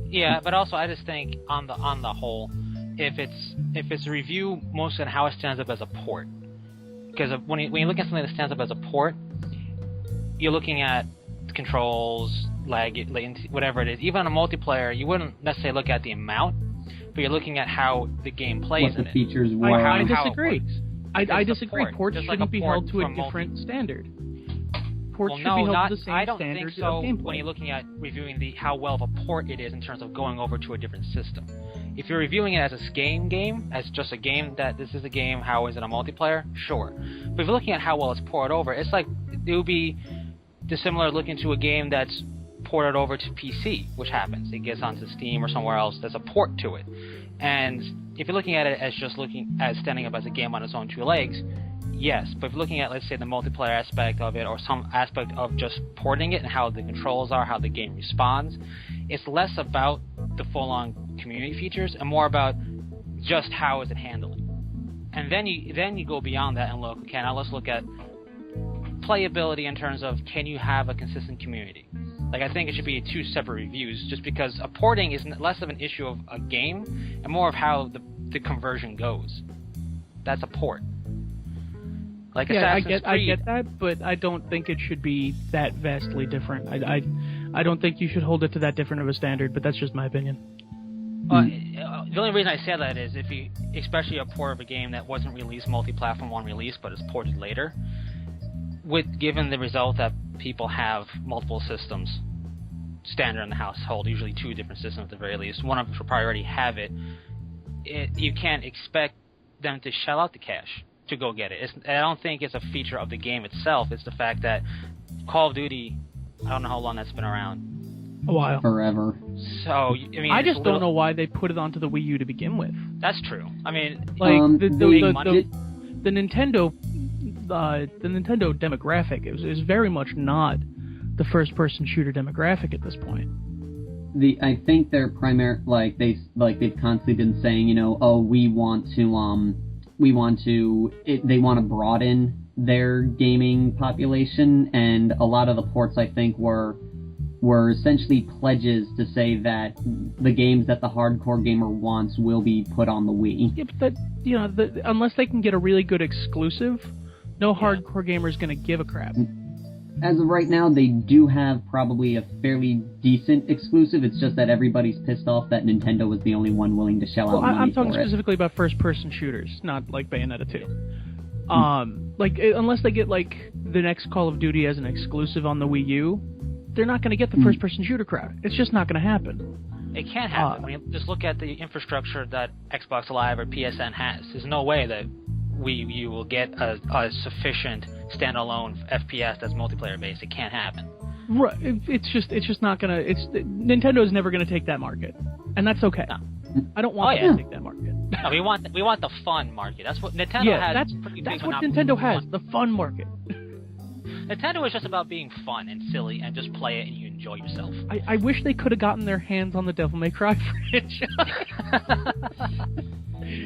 Yeah, but also I just think on the whole, if it's a review mostly on how it stands up as a port, because when you look at something that stands up as a port, you're looking at controls, latency, whatever it is. Even on a multiplayer, you wouldn't necessarily look at the amount, but you're looking at how the game plays in it. What the features were. I disagree. I disagree. Ports shouldn't be held to a different standard. Ports should be held to the same I don't standard think so of gameplay. when you're looking at reviewing how well of a port it is in terms of going over to a different system. If you're reviewing it as a game, as just a game that this is a game, how is it a multiplayer? Sure. But if you're looking at how well it's ported over, it's like it would be dissimilar looking to a game that's ported over to PC, which happens. It gets onto Steam or somewhere else. There's a port to it. And if you're looking at it as just standing up as a game on its own 2 legs, yes. But if you're looking at, let's say, the multiplayer aspect of it, or some aspect of just porting it and how the controls are, how the game responds, it's less about the full-on community features and more about just how is it handling. And then you go beyond that and look, okay, now let's look at playability in terms of, can you have a consistent community? Like, I think it should be 2 separate reviews, just because a porting is less of an issue of a game and more of how the conversion goes. That's a port. Like Assassin's Creed. I get that, but I don't think it should be that vastly different. I don't think you should hold it to that different of a standard, but that's just my opinion. The only reason I say that is especially a port of a game that wasn't released multi-platform on release, but is ported later, given the result that people have multiple systems standard in the household, usually 2 different systems at the very least, one of which will probably already have it, you can't expect them to shell out the cash to go get it. I don't think it's a feature of the game itself. It's the fact that Call of Duty, I don't know how long that's been around. A while. Forever. So, I mean... I just don't know why they put it onto the Wii U to begin with. That's true. I mean... Like, the Nintendo Nintendo demographic is very much not the first-person shooter demographic at this point. I think they're they've constantly been saying, they want to broaden their gaming population, and a lot of the ports, I think, were essentially pledges to say that the games that the hardcore gamer wants will be put on the Wii. Yeah, but unless they can get a really good exclusive, no hardcore gamer is going to give a crap. As of right now, they do have probably a fairly decent exclusive. It's just that everybody's pissed off that Nintendo was the only one willing to shell out money I'm talking for it. specifically about first-person shooters, not like Bayonetta 2. Unless they get the next Call of Duty as an exclusive on the Wii U, they're not going to get the first-person shooter crowd. It's just not going to happen. It can't happen. Just look at the infrastructure that Xbox Live or PSN has. There's no way that Wii U will get a sufficient standalone FPS that's multiplayer based. It can't happen. Right. It's just not gonna. Nintendo's never gonna take that market, and that's okay. No. I don't want them to take that market. No, we want the fun market. That's what Nintendo has. That's what Nintendo has. The fun market. Nintendo is just about being fun and silly and just play it and you enjoy yourself. I wish they could have gotten their hands on the Devil May Cry franchise.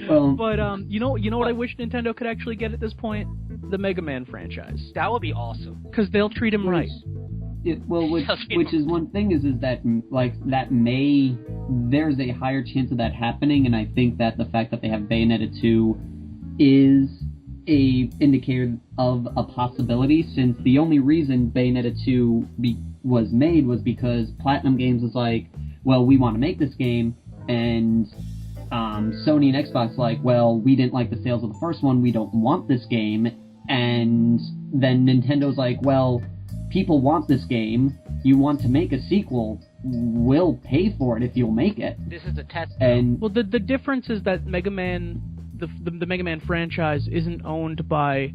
But you know what I wish Nintendo could actually get at this point? The Megaman franchise. That would be awesome. Because they'll treat him right. Which is one thing is that there's a higher chance of that happening, and I think that the fact that they have Bayonetta 2 is a indicator of a possibility, since the only reason Bayonetta 2 was made was because Platinum Games was like, well, we want to make this game, and Sony and Xbox well, we didn't like the sales of the first one, we don't want this game, and then Nintendo's like, well, people want this game, you want to make a sequel, we'll pay for it if you'll make it. This is the test. And well, the difference is that Megaman, the Megaman franchise isn't owned by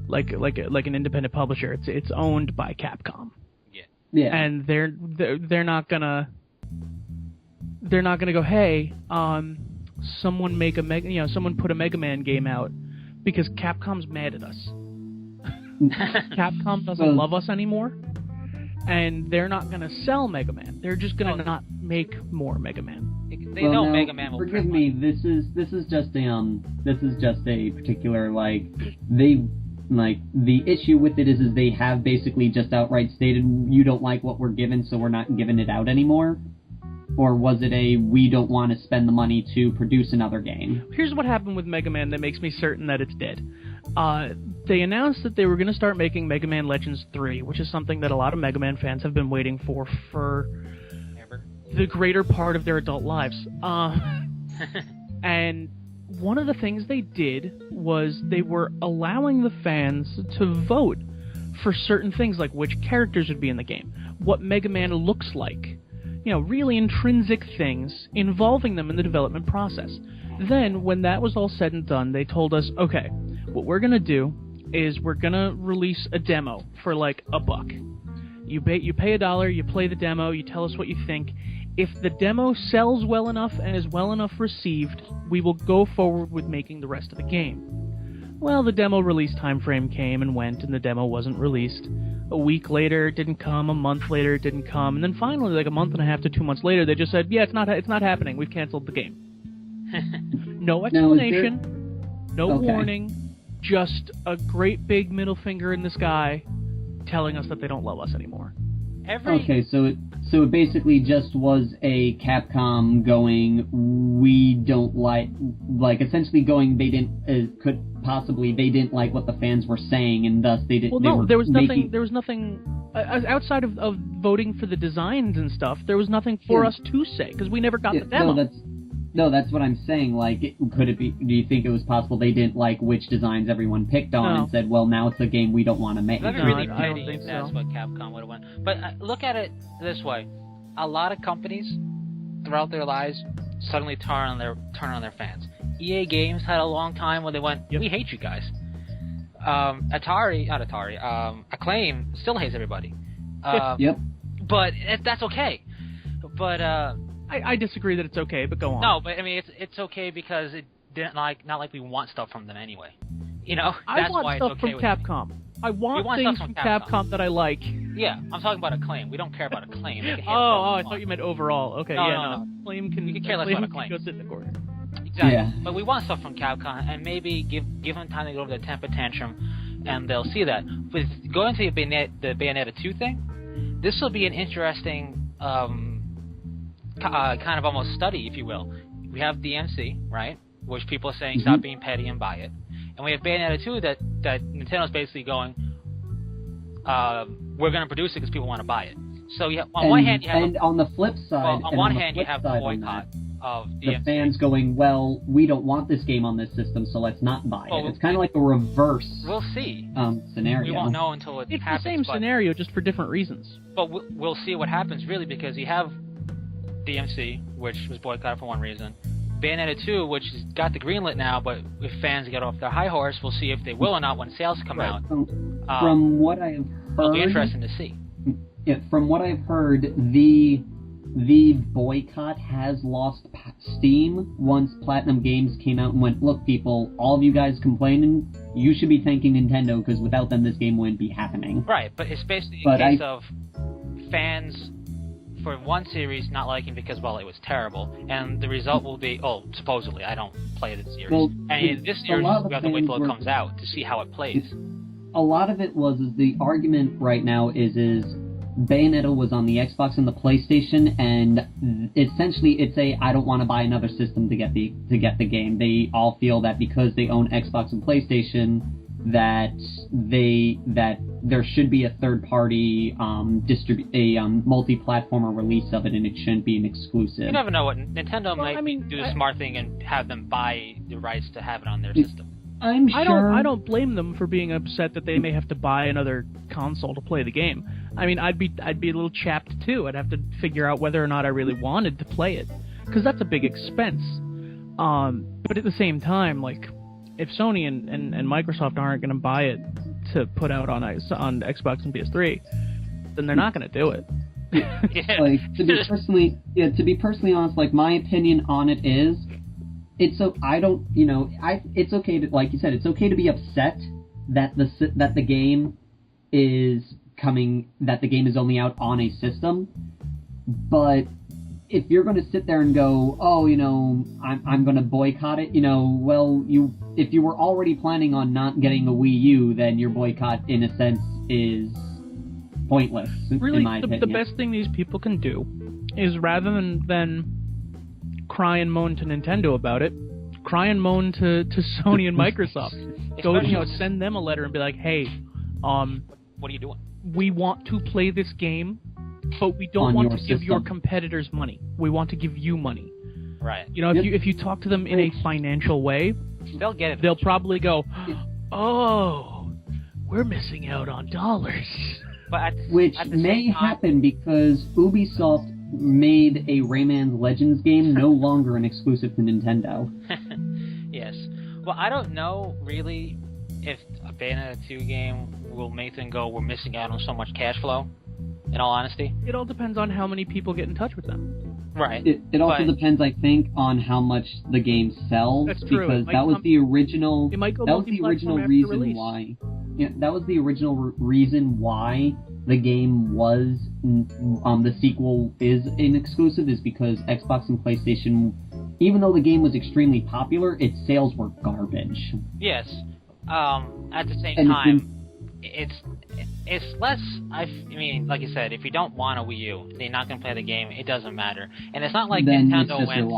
like an independent publisher. It's owned by Capcom. Yeah. And they're not gonna go, hey, someone make someone put a Mega Man game out because Capcom's mad at us. Capcom doesn't love us anymore, and they're not gonna sell Mega Man. They're just gonna not make more Mega Man. They know Mega Man will forgive me. This is just a particular the issue with it is they have basically just outright stated, you don't like what we're given, so we're not giving it out anymore. Or was it we don't want to spend the money to produce another game? Here's what happened with Mega Man that makes me certain that it's dead. They announced that they were going to start making Mega Man Legends 3, which is something that a lot of Mega Man fans have been waiting for Ever. The greater part of their adult lives. And one of the things they did was they were allowing the fans to vote for certain things, like which characters would be in the game, what Mega Man looks like. Really intrinsic things involving them in the development process. Then, when that was all said and done, they told us, okay, what we're going to do is we're going to release a demo for $1. You pay $1, you play the demo, you tell us what you think. If the demo sells well enough and is well enough received, we will go forward with making the rest of the game. Well, the demo release time frame came and went, and the demo wasn't released. A week later, it didn't come. A month later, it didn't come. And then finally, a month and a half to 2 months later, they just said, yeah, it's not happening. We've canceled the game. No explanation, no warning, just a great big middle finger in the sky telling us that they don't love us anymore. Okay, so it basically just was a Capcom going, we don't essentially going, they didn't they didn't like what the fans were saying, and thus they didn't. Well, no, there was nothing outside of voting for the designs and stuff. There was nothing for us to say because we never got the demo. That's what I'm saying. Could it be? Do you think it was possible they didn't like which designs everyone picked on and said, well, now it's a game we don't want to make? That'd be really petty if that's what Capcom would have won. But look at it this way: a lot of companies throughout their lives suddenly turn on their fans. EA Games had a long time when they went, we hate you guys. Acclaim still hates everybody. But that's okay. But I disagree that it's okay, but go on. No, but I mean it's okay because it didn't not like we want stuff from them anyway. I that's want why stuff it's okay from with me. Capcom. I want stuff things from Capcom that I like. Yeah, I'm talking about Acclaim. We don't care about Acclaim. They can handle I it thought you meant overall. Okay, No. Acclaim can. You can care less Acclaim about Acclaim. can go sit in the corner. Exactly. Yeah. But we want stuff from Capcom, and maybe give them time to go over the temper tantrum, and they'll see that. With going to the Bayonetta 2 thing, this will be an interesting kind of almost study, if you will. We have DMC, right, which people are saying stop being petty and buy it. And we have Bayonetta 2 that Nintendo's basically going, we're going to produce it because people want to buy it. So on one hand, you have on the flip side, you have the boycott of DMC. The fans going, well, we don't want this game on this system, so let's not buy it. It's kind of like a reverse. We'll see. Scenario. We won't know until it happens. It's the same scenario, just for different reasons. But we'll see what happens, really, because you have DMC, which was boycotted for one reason. Bayonetta 2, which has got the greenlit now, but if fans get off their high horse, we'll see if they will or not when sales come out. From what I've heard, it'll be interesting to see. Yeah, from what I've heard, the boycott has lost steam once Platinum Games came out and went, look, people, all of you guys complaining, you should be thanking Nintendo, because without them, this game wouldn't be happening. Right, but it's basically a case of fans for one series not liking because, well, it was terrible, and the result will be, supposedly, I don't play the series. Well, and this series, we have to wait till it comes out to see how it plays. A lot of it is the argument right now is Bayonetta was on the Xbox and the PlayStation, and essentially it's I don't want to buy another system to get the game. They all feel that because they own Xbox and PlayStation, that there should be a third-party multi-platform release of it, and it shouldn't be an exclusive. You never know what Nintendo might do the smart thing and have them buy the rights to have it on their system. I'm sure. I don't blame them for being upset that they may have to buy another console to play the game. I mean, I'd be a little chapped too. I'd have to figure out whether or not I really wanted to play it, because that's a big expense. But at the same time, like, if Sony and Microsoft aren't going to buy it to put out on Xbox and PS3, then they're not going to do it. Like, to be personally honest, like, my opinion on it is, it's okay to, like you said, it's okay to be upset that the game is only out on a system, but if you're going to sit there and go, I'm going to boycott it, if you were already planning on not getting a Wii U, then your boycott, in a sense, is pointless, really, in my opinion. The best thing these people can do is, rather than cry and moan to Nintendo about it, cry and moan to Sony and Microsoft. Go, send them a letter and be like, hey, what are you doing? We want to play this game, but we don't want to give your competitors money. We want to give you money. Right. If you talk to them in a financial way, they'll get it. They'll probably go, oh, we're missing out on dollars. But which may happen because Ubisoft made a Rayman Legends game no longer an exclusive to Nintendo. Yes. Well, I don't know, really, if a Bayonetta 2 game will make them go, we're missing out on so much cash flow, in all honesty. It all depends on how many people get in touch with them. Right. It also depends, I think, on how much the game sells. That's true. Because that was the original. It might go that was the original reason why. Yeah, that was the original reason why the game was the sequel is an exclusive, is because Xbox and PlayStation, even though the game was extremely popular, its sales were garbage. Yes. At the same time, it's less. I mean, like you said, if you don't want a Wii U, they're not going to play the game. It doesn't matter, and it's not like Nintendo went.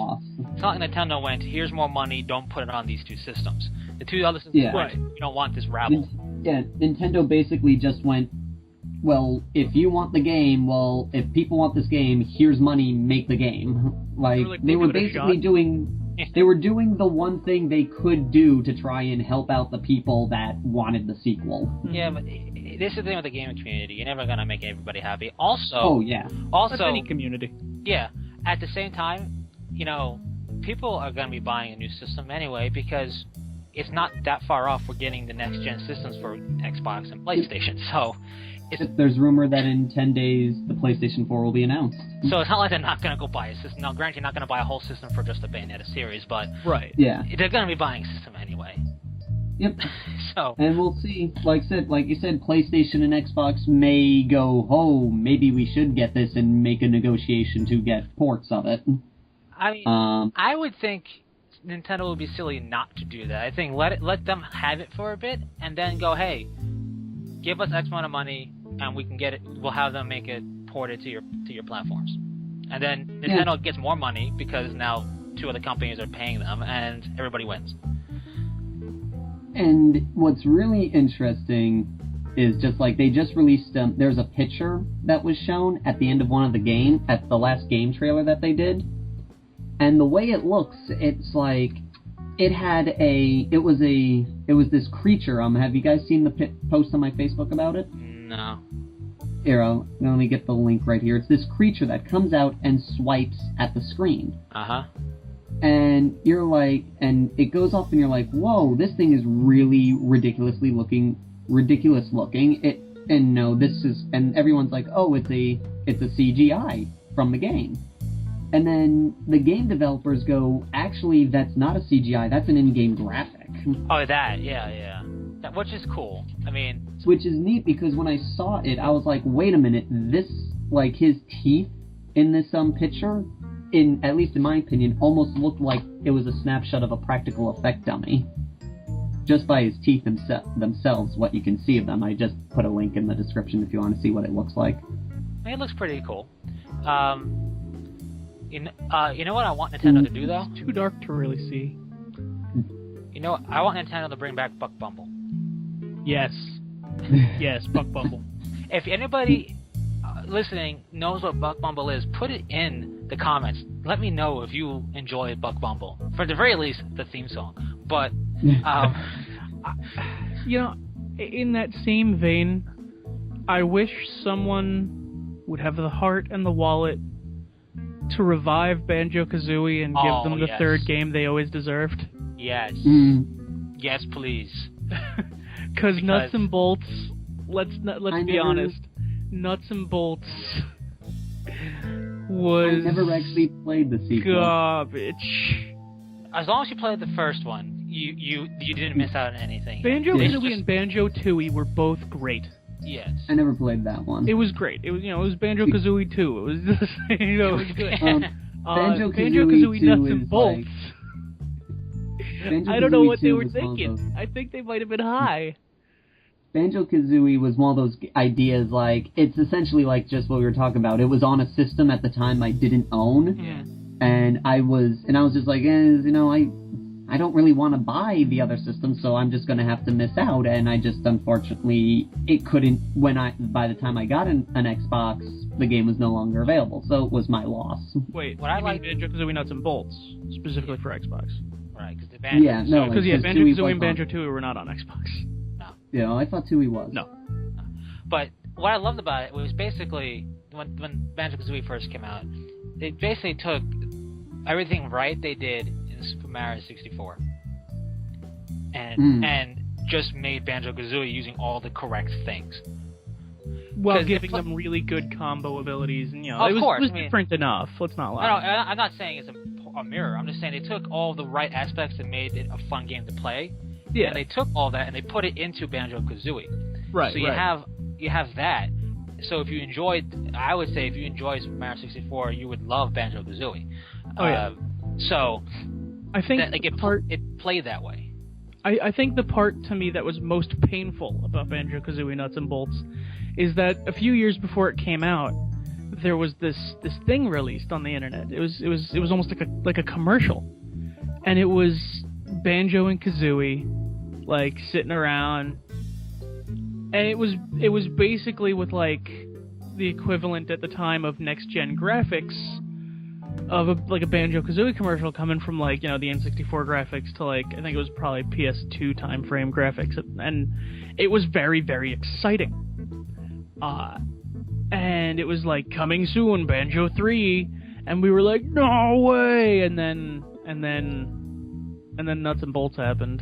It's not like Nintendo went. Here's more money. Don't put it on these two systems. The two other systems. Yeah. Right. You don't want this rabble. Nintendo basically just went, well, if you want the game, well, if people want this game, here's money, make the game. They were basically doing the one thing they could do to try and help out the people that wanted the sequel. Yeah, but this is the thing with the gaming community. You're never gonna make everybody happy. Also, That's any community. Yeah. At the same time, people are gonna be buying a new system anyway because it's not that far off for getting the next gen systems for Xbox and PlayStation. So there's rumor that in 10 days the PlayStation 4 will be announced. So it's not like they're not going to go buy a system. Now, granted, you're not going to buy a whole system for just the Bayonetta series, but right. Yeah. They're going to be buying a system anyway. Yep. So. And we'll see. Like you said, PlayStation and Xbox may go, oh, maybe we should get this and make a negotiation to get ports of it. I mean, I would think Nintendo would be silly not to do that. I think let them have it for a bit, and then go, hey, give us X amount of money, and we can get it. We'll have them make it ported to your platforms, and then Nintendo gets more money because now 2 other companies are paying them, and everybody wins. And what's really interesting is just like they just released. There's a picture that was shown at the end of one of the at the last game trailer that they did. And the way it looks, it's like it was this creature. Have you guys seen the post on my Facebook about it? No. Here, let me get the link right here. It's this creature that comes out and swipes at the screen. Uh-huh. And you're like, and it goes off and you're like, whoa, this thing is really ridiculous looking. And everyone's like, oh, it's a CGI from the game. And then the game developers go, actually, that's not a CGI, that's an in-game graphic. Oh, yeah. Which is cool. I mean... Which is neat, because when I saw it, I was like, wait a minute, this, like, his teeth in this picture, at least in my opinion, almost looked like it was a snapshot of a practical effect dummy. Just by his teeth themselves, what you can see of them. I just put a link in the description if you want to see what it looks like. It looks pretty cool. You know what I want Nintendo to do, though? It's too dark to really see. You know, I want Nintendo to bring back Buck Bumble. Yes. Yes, Buck Bumble. If anybody listening knows what Buck Bumble is, put it in the comments. Let me know if you enjoy Buck Bumble. For the very least, the theme song. But, you know, in that same vein, I wish someone would have the heart and the wallet to revive Banjo-Kazooie and give them the third game they always deserved. Yes. Yes, please. Because Nuts and Bolts, let's be honest, Nuts and Bolts was... I never actually played the sequel. Garbage. As long as you played the first one, you didn't miss out on anything. Banjo-Kazooie and Banjo-Tooie were both great. Yes. I never played that one. It was great. It was Banjo-Kazooie 2. It was just, it was good. Banjo-Kazooie Nuts and Bolts. Like, I don't know what they were thinking. I think they might have been high. Banjo-Kazooie was one of those ideas, like, it's essentially like just what we were talking about. It was on a system at the time I didn't own. Yeah. And I was just like, I don't really want to buy the other system, so I'm just going to have to miss out. And I just, unfortunately, it couldn't, by the time I got an Xbox, the game was no longer available, so it was my loss. Wait, what I like Banjo-Kazooie Nuts and Bolts, specifically for Xbox. Right, because the Banjo... Yeah, no, because Banjo-Kazooie and Banjo-Tooie were not on Xbox. No. Yeah, I thought Tooie was. No. But what I loved about it was basically, when Banjo-Kazooie first came out, they basically took everything right they did in Super Mario 64 and just made Banjo-Kazooie using all the correct things. Well, giving them really good combo abilities, and it was different enough. Let's not lie. No, I'm not saying it's a mirror. I'm just saying they took all the right aspects and made it a fun game to play. Yeah. And they took all that and they put it into Banjo-Kazooie. Right. So you have that. So if you enjoyed Super Mario 64, you would love Banjo-Kazooie. Oh yeah. So I think it played that way. I think the part to me that was most painful about Banjo-Kazooie Nuts and Bolts is that a few years before it came out, there was this thing released on the internet. It was almost like a commercial, and it was Banjo and Kazooie like sitting around, and it was basically with like the equivalent at the time of next gen graphics of a Banjo-Kazooie commercial coming from like the N64 graphics to like I think it was probably PS2 time frame graphics, and it was very, very exciting. And it was like coming soon, Banjo 3, and we were like, no way! And then Nuts and Bolts happened.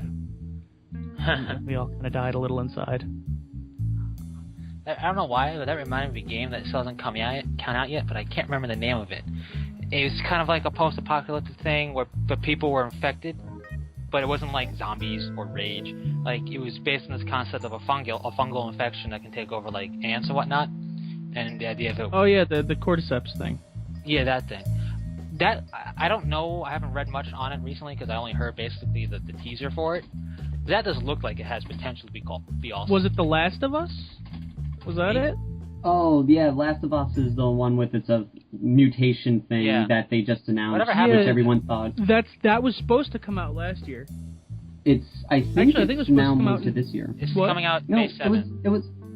And we all kind of died a little inside. I don't know why, but that reminded me of a game that still hasn't come out yet, but I can't remember the name of it. It was kind of like a post-apocalyptic thing where the people were infected, but it wasn't like zombies or rage. Like, it was based on this concept of a fungal infection that can take over like ants and whatnot, and the idea of it. Oh yeah, the cordyceps thing. Yeah, that thing. That I don't know. I haven't read much on it recently because I only heard basically the teaser for it. That does look like it has potential to be awesome. Was it The Last of Us? Was that it? Oh, yeah, Last of Us is the one with it's a mutation thing that they just announced, Whatever happened, which everyone thought. That was supposed to come out last year. I think it was it's supposed now to come moved out to this year. It's What? coming out No, May 7th.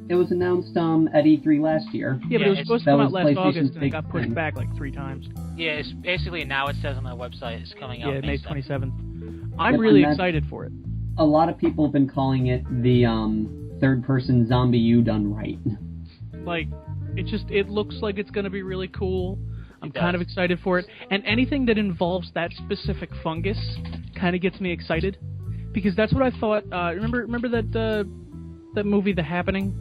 it was announced at E3 last year. Yeah, but it was supposed to come that out was last PlayStation's August, and it big got pushed thing. back like 3 times. Yeah, it's basically now it says on the website it's coming out Yeah, May 7th. 27th. I'm Yep, really and excited for it. A lot of people have been calling it the third-person zombie U done right. Like, it looks like it's going to be really cool. I'm It kind does. of excited for it. And anything that involves that specific fungus kind of gets me excited. Because that's what I thought. Remember that movie, The Happening?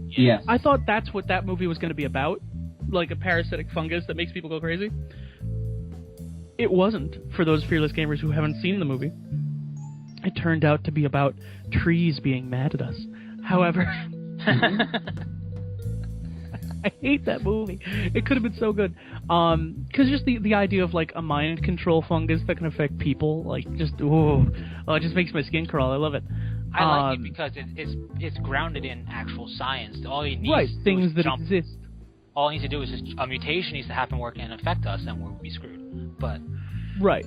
Yes. I thought that's what that movie was going to be about. Like a parasitic fungus that makes people go crazy. It wasn't, for those fearless gamers who haven't seen the movie. It turned out to be about trees being mad at us. However... I hate that movie. It could have been so good. Because just the idea of like a mind control fungus that can affect people, like it just makes my skin crawl. I love it. I like it because it's grounded in actual science. All you need to do things is that jump. exist. All it needs to do is just a mutation needs to happen where it can affect us, and we'll be screwed. But Right.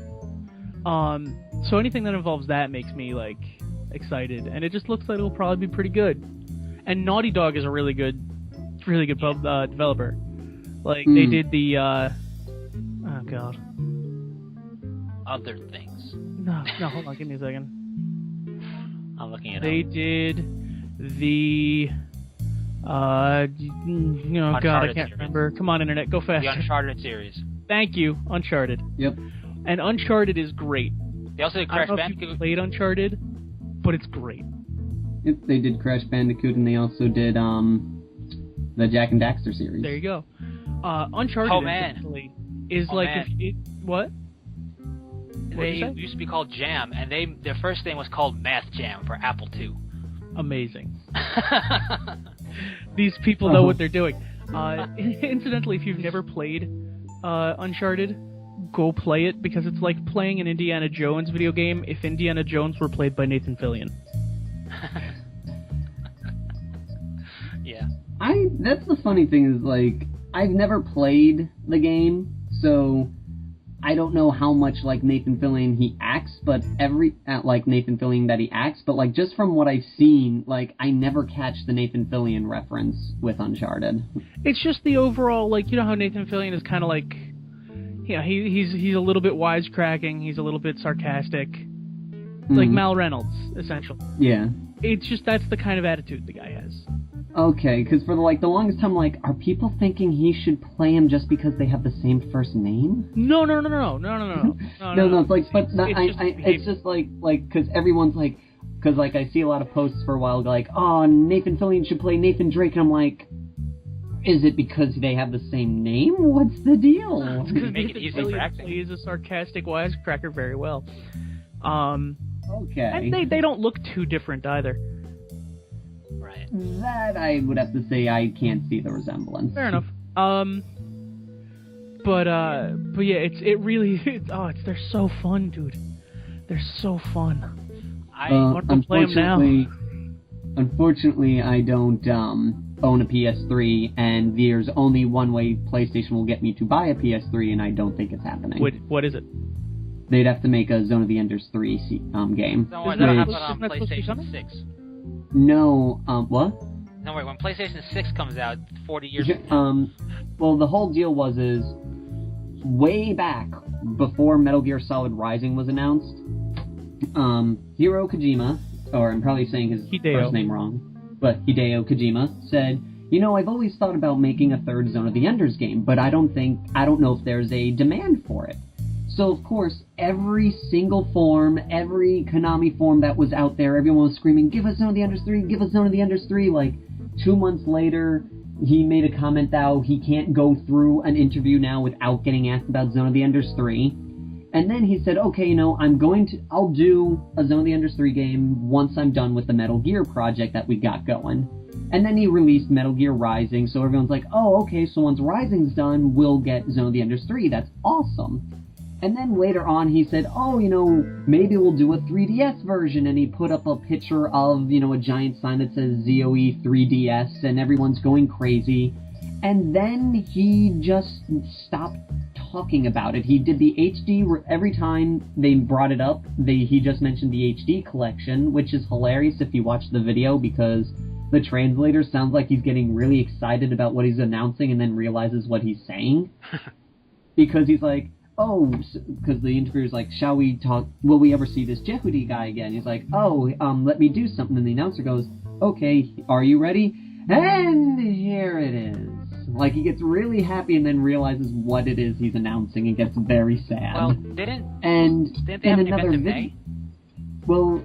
So anything that involves that makes me like excited, and it just looks like it'll probably be pretty good. And Naughty Dog is a really good developer. Like they did the oh god. other things. No, hold on, give me a second. I'm looking at They it. did the God, I Uncharted can't series. remember. Come on, internet, go The faster. Uncharted series. Thank you, Uncharted. Yep. And Uncharted is great. They also did I Crash don't know if you Bandicoot. played Uncharted, but it's great. Yep, they did Crash Bandicoot, and they also did the Jak and Daxter series. There you go. Uncharted Oh, man. essentially is Oh, like man. what? They you say? used to be called Jam, and their first thing was called Math Jam for Apple II. Amazing. These people know what they're doing. Incidentally, if you've never played Uncharted, go play it, because it's like playing an Indiana Jones video game if Indiana Jones were played by Nathan Fillion. Yeah. That's the funny thing is, like, I've never played the game, so I don't know how much like Nathan Fillion he acts, but Nathan Fillion that he acts, but like just from what I've seen, like I never catch the Nathan Fillion reference with Uncharted. It's just the overall, like, you know how Nathan Fillion is kind of like, yeah, he's a little bit wisecracking, he's a little bit sarcastic, like Mal Reynolds, essentially. Yeah. It's just that's the kind of attitude the guy has. Okay, because for the longest time, like, are people thinking he should play him just because they have the same first name? No. No, it's like, but it's just like, because everyone's like, because like I see a lot of posts for a while like, oh, Nathan Fillion should play Nathan Drake, and I'm like, is it because they have the same name? What's the deal? Because Make it Nathan easy for Fillion acting. plays a sarcastic wisecracker very well. Okay. And they don't look too different either. Right. That I would have to say I can't see the resemblance. Fair enough. But yeah, they're so fun, dude. They're so fun. I want to play 'em now. Unfortunately, I don't own a PS3, and there's only one way PlayStation will get me to buy a PS3, and I don't think it's happening. What is it? They'd have to make a Zone of the Enders 3 game. Don't worry, Isn't that'll that happen supposed- on isn't that supposed to be PlayStation coming? 6. No, what? Don't worry, when PlayStation 6 comes out 40 years Well, the whole deal was way back before Metal Gear Solid Rising was announced, Hiro Kojima, or I'm probably saying his Hideo. first name wrong, but Hideo Kojima said, I've always thought about making a third Zone of the Enders game, but I don't know if there's a demand for it. So, of course, every single form, every Konami form that was out there, everyone was screaming, give us Zone of the Enders 3, give us Zone of the Enders 3. Like, 2 months later, he made a comment that he can't go through an interview now without getting asked about Zone of the Enders 3. And then he said, okay, I'll do a Zone of the Enders 3 game once I'm done with the Metal Gear project that we got going. And then he released Metal Gear Rising, so everyone's like, oh, okay, so once Rising's done, we'll get Zone of the Enders 3. That's awesome. And then later on he said, oh, maybe we'll do a 3DS version, and he put up a picture of, a giant sign that says ZOE 3DS, and everyone's going crazy. And then he just stopped talking about it. He did the HD, every time they brought it up, he just mentioned the HD collection, which is hilarious if you watch the video, because the translator sounds like he's getting really excited about what he's announcing and then realizes what he's saying. Because he's like, because the interviewer's like, will we ever see this Jehudi guy again? He's like, let me do something. And the announcer goes, okay, are you ready? And here it is. Like, he gets really happy and then realizes what it is he's announcing and gets very sad. Well, didn't they have an event in May? Well,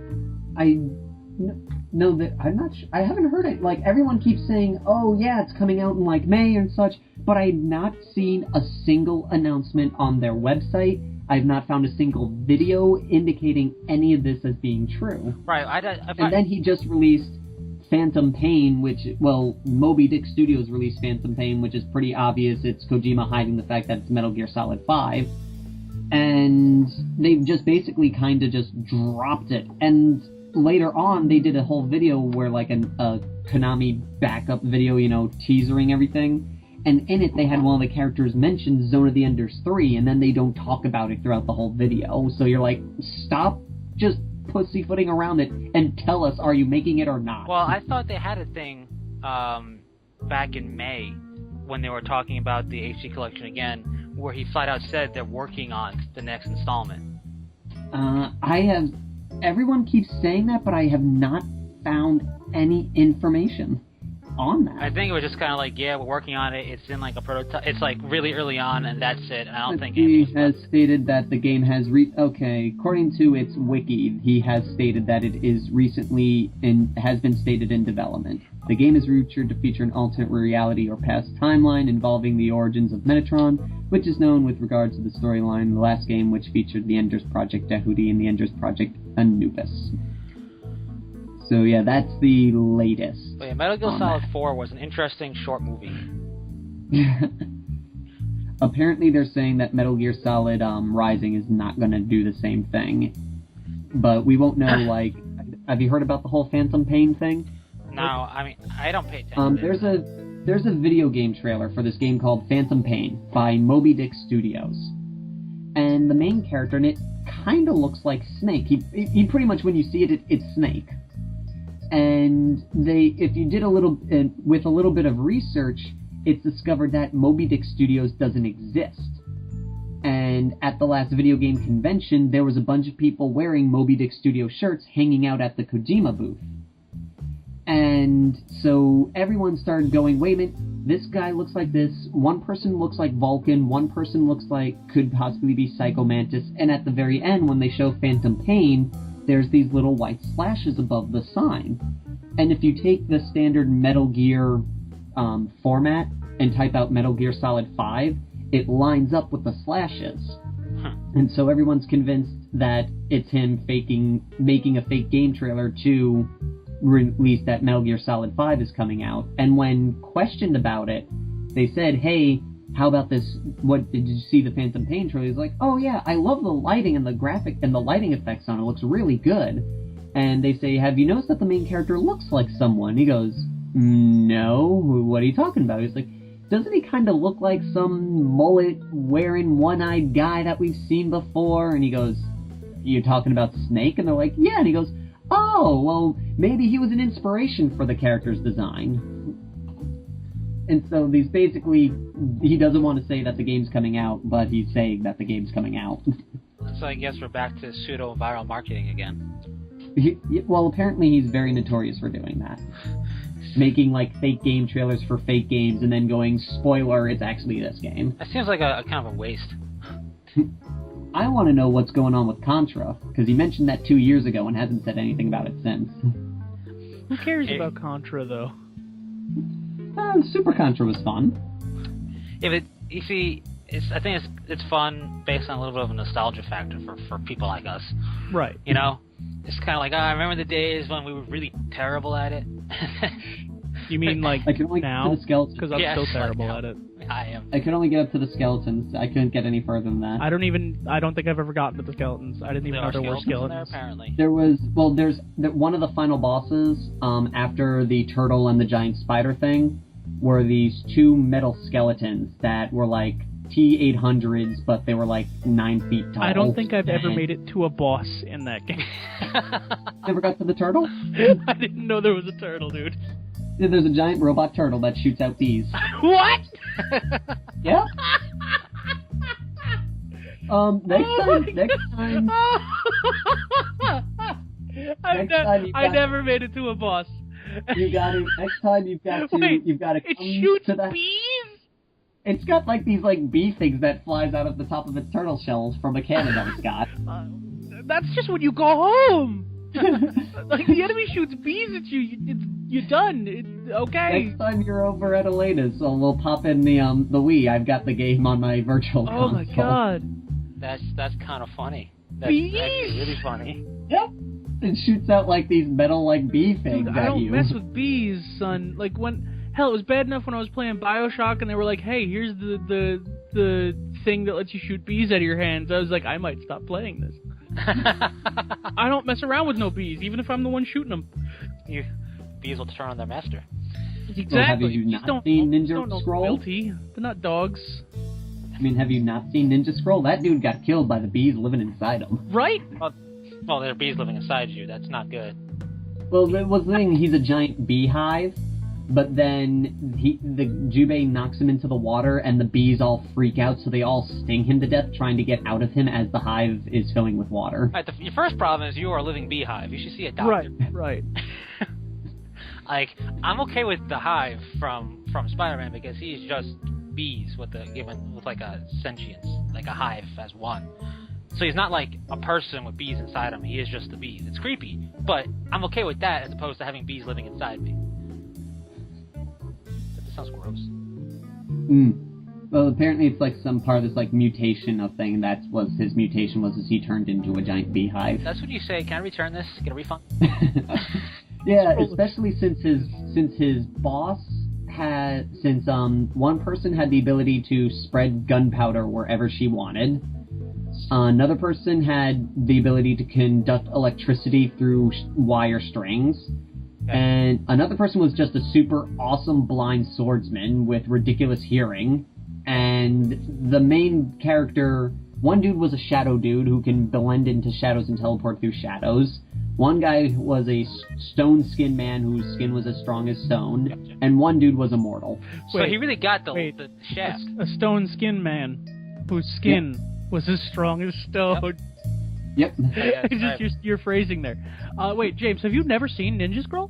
no, I'm not sure. I haven't heard it. Like, everyone keeps saying, oh, yeah, it's coming out in, like, May and such, but I've not seen a single announcement on their website. I've not found a single video indicating any of this as being true. Right. And then he just released Phantom Pain, Moby Dick Studios released Phantom Pain, which is pretty obvious. It's Kojima hiding the fact that it's Metal Gear Solid 5. And they've just basically kind of just dropped it. And later on, they did a whole video where, like, a Konami backup video, teasering everything. And in it, they had one of the characters mention Zone of the Enders 3, and then they don't talk about it throughout the whole video. So you're like, stop just pussyfooting around it and tell us, are you making it or not? Well, I thought they had a thing back in May when they were talking about the HD collection again, where he flat out said they're working on the next installment. Everyone keeps saying that, but I have not found any information on that. I think it was just kind of like, yeah, we're working on it. It's in like a prototype. It's like really early on, and that's it. And I don't think he has stated that the game has according to its wiki, he has stated that it is has been stated in development. The game is rumored to feature an alternate reality or past timeline involving the origins of Metatron, which is known with regards to the storyline of the last game, which featured the Enders Project Jehudi and the Enders Project Anubis. So yeah, that's the latest. But yeah, Metal Gear Solid 4 was an interesting short movie. Apparently they're saying that Metal Gear Solid Rising is not going to do the same thing. But we won't know, like... Have you heard about the whole Phantom Pain thing? No, I mean, I don't pay attention. There's a video game trailer for this game called Phantom Pain by Moby Dick Studios. And the main character in it kind of looks like Snake. He pretty much, when you see it, it's Snake. And if you did with a little bit of research, it's discovered that Moby Dick Studios doesn't exist. And at the last video game convention, there was a bunch of people wearing Moby Dick Studio shirts hanging out at the Kojima booth. And so everyone started going, wait a minute, this guy looks like this, one person looks like Vulcan, one person looks like, could possibly be Psycho Mantis, and at the very end, when they show Phantom Pain, there's these little white slashes above the sign. And if you take the standard Metal Gear format and type out Metal Gear Solid 5, it lines up with the slashes. And so everyone's convinced that it's him making a fake game trailer to release that Metal Gear Solid 5 is coming out. And when questioned about it, they said, hey, how about this? What did you see the Phantom Pain trailer? He's like, oh yeah, I love the lighting and the graphic and the lighting effects on it. It looks really good. And they say, have you noticed that the main character looks like someone? He goes, no, what are you talking about? He's like, doesn't he kind of look like some mullet-wearing, one-eyed guy that we've seen before? And he goes, you're talking about Snake? And they're like, yeah. And he goes, oh, well, maybe he was an inspiration for the character's design. And so these basically, he doesn't want to say that the game's coming out, but he's saying that the game's coming out. So I guess we're back to pseudo-viral marketing again. Well, apparently he's very notorious for doing that. Making, like, fake game trailers for fake games and then going, spoiler, it's actually this game. That seems like a kind of a waste. I want to know what's going on with Contra, because he mentioned that 2 years ago and hasn't said anything about it since. Who cares about Contra, though? Super Contra was fun. You see, I think it's fun based on a little bit of a nostalgia factor for people like us. Right. You know, it's kind of like, I remember the days when we were really terrible at it. You mean like I can only now? get to the skeletons. Because I'm still terrible at it. I am. I could only get up to the skeletons. I couldn't get any further than that. I don't think I've ever gotten to the skeletons. I didn't even know there were skeletons. There, apparently. There's one of the final bosses, after the turtle and the giant spider thing, were these two metal skeletons that were like T-800s, but they were like 9 feet tall. I don't think I've ever made it to a boss in that game. Never got to the turtle? I didn't know there was a turtle, dude. Yeah, there's a giant robot turtle that shoots out bees. What? Yeah. Next time. I never made it to a boss. You got to. Next time you've got to. Wait, you've got to. It shoots to the, bees? It's got like these like bee things that flies out of the top of its turtle shells from a cannon that it's got. That's just when you go home. Like the enemy shoots bees at you, you're done. Okay. Next time you're over at Elena's, so we'll pop in the Wii. I've got the game on my virtual console. Oh my god. That's kind of funny. That's Bees? actually really funny. Yep. It shoots out like these metal like bee things Dude, at I don't you. mess with bees, son. Like hell, it was bad enough when I was playing BioShock and they were like, "Hey, here's the thing that lets you shoot bees out of your hands." I was like, I might stop playing this. I don't mess around with no bees, even if I'm the one shooting them. Bees will turn on their master. Exactly. Well, have you not seen Ninja Scroll? Guilty. They're not dogs. I mean, have you not seen Ninja Scroll? That dude got killed by the bees living inside him. Right? Well, there are bees living inside you. That's not good. Well, the thing, he's a giant beehive, but then the Jubei knocks him into the water, and the bees all freak out, so they all sting him to death, trying to get out of him as the hive is filling with water. Right, your first problem is you are a living beehive. You should see a doctor. Right. Like, I'm okay with the hive from Spider-Man because he's just bees with like a sentience, like a hive as one. So he's not like a person with bees inside him. He is just the bees. It's creepy, but I'm okay with that as opposed to having bees living inside me. That sounds gross. Well, apparently it's like some part of this like mutation of thing. That was his mutation, was as he turned into a giant beehive. That's what you say. Can I return this? Get a refund? Yeah, especially since his boss had one person had the ability to spread gunpowder wherever she wanted. Another person had the ability to conduct electricity through wire strings. Okay. And another person was just a super awesome blind swordsman with ridiculous hearing. And the main character, one dude was a shadow dude who can blend into shadows and teleport through shadows. One guy was a stone skin man whose skin was as strong as stone. Gotcha. And one dude was immortal. So he really got the shaft. A stone skin man whose skin was as strong as stone. Yep. It's just your phrasing there. Wait, James, have you never seen Ninja Scroll?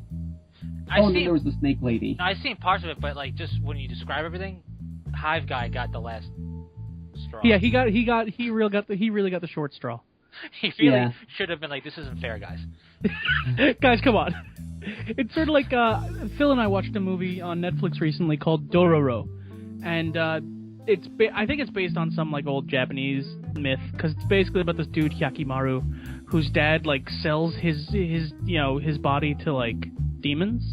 Then there was the snake lady. I've seen parts of it, but like just when you describe everything, Hive guy got the last straw. Yeah, he really got the short straw. He really should have been like, this isn't fair, guys. Guys, come on. It's sort of like Phil and I watched a movie on Netflix recently called Dororo, and I think it's based on some like old Japanese myth, because it's basically about this dude Hyakimaru, whose dad like sells his body to like demons.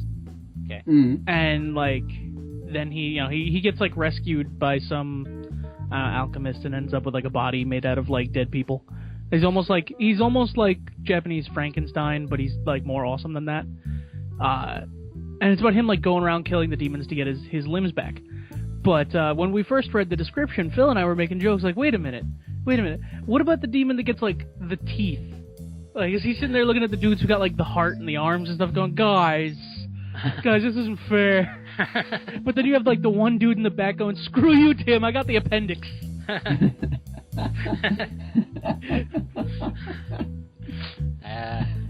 Okay. And like then he gets like rescued by some alchemist and ends up with like a body made out of like dead people. He's almost like Japanese Frankenstein, but he's like more awesome than that. And it's about him like going around killing the demons to get his limbs back. But when we first read the description, Phil and I were making jokes like, wait a minute, what about the demon that gets like the teeth? Like, is he sitting there looking at the dudes who got like the heart and the arms and stuff, going, guys, this isn't fair. But then you have like the one dude in the back going, screw you, Tim, I got the appendix.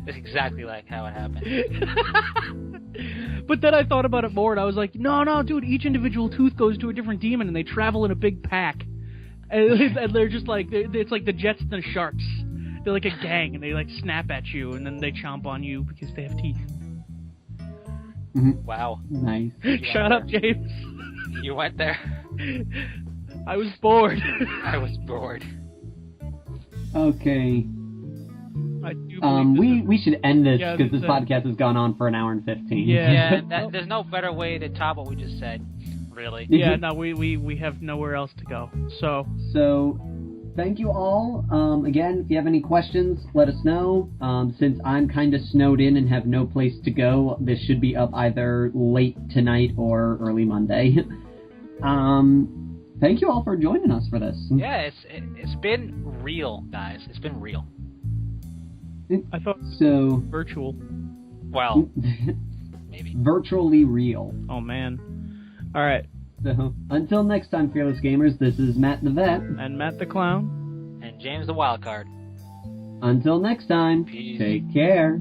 That's exactly like how it happened. But then I thought about it more, and I was like, no, dude, each individual tooth goes to a different demon, and they travel in a big pack. And they're just like, it's like the Jets and the Sharks. They're like a gang, and they like snap at you, and then they chomp on you because they have teeth. Wow. Nice. Shut up, James. You went there. I was bored. I was bored. Okay. I do believe we should end this Yeah, because this that's it. podcast has gone on for an hour and 15. Yeah. There's no better way to top what we just said, really. Yeah, no, we have nowhere else to go. So, thank you all. Again, if you have any questions, let us know. Since I'm kind of snowed in and have no place to go, this should be up either late tonight or early Monday. Thank you all for joining us for this. Yeah, it's been real, guys. It's been real. I thought So, virtual. Well, maybe. virtually real. Oh man. All right. So, until next time, Fearless Gamers, this is Matt the Vet. And Matt the Clown. And James the Wildcard. Until next time, Peace. take care.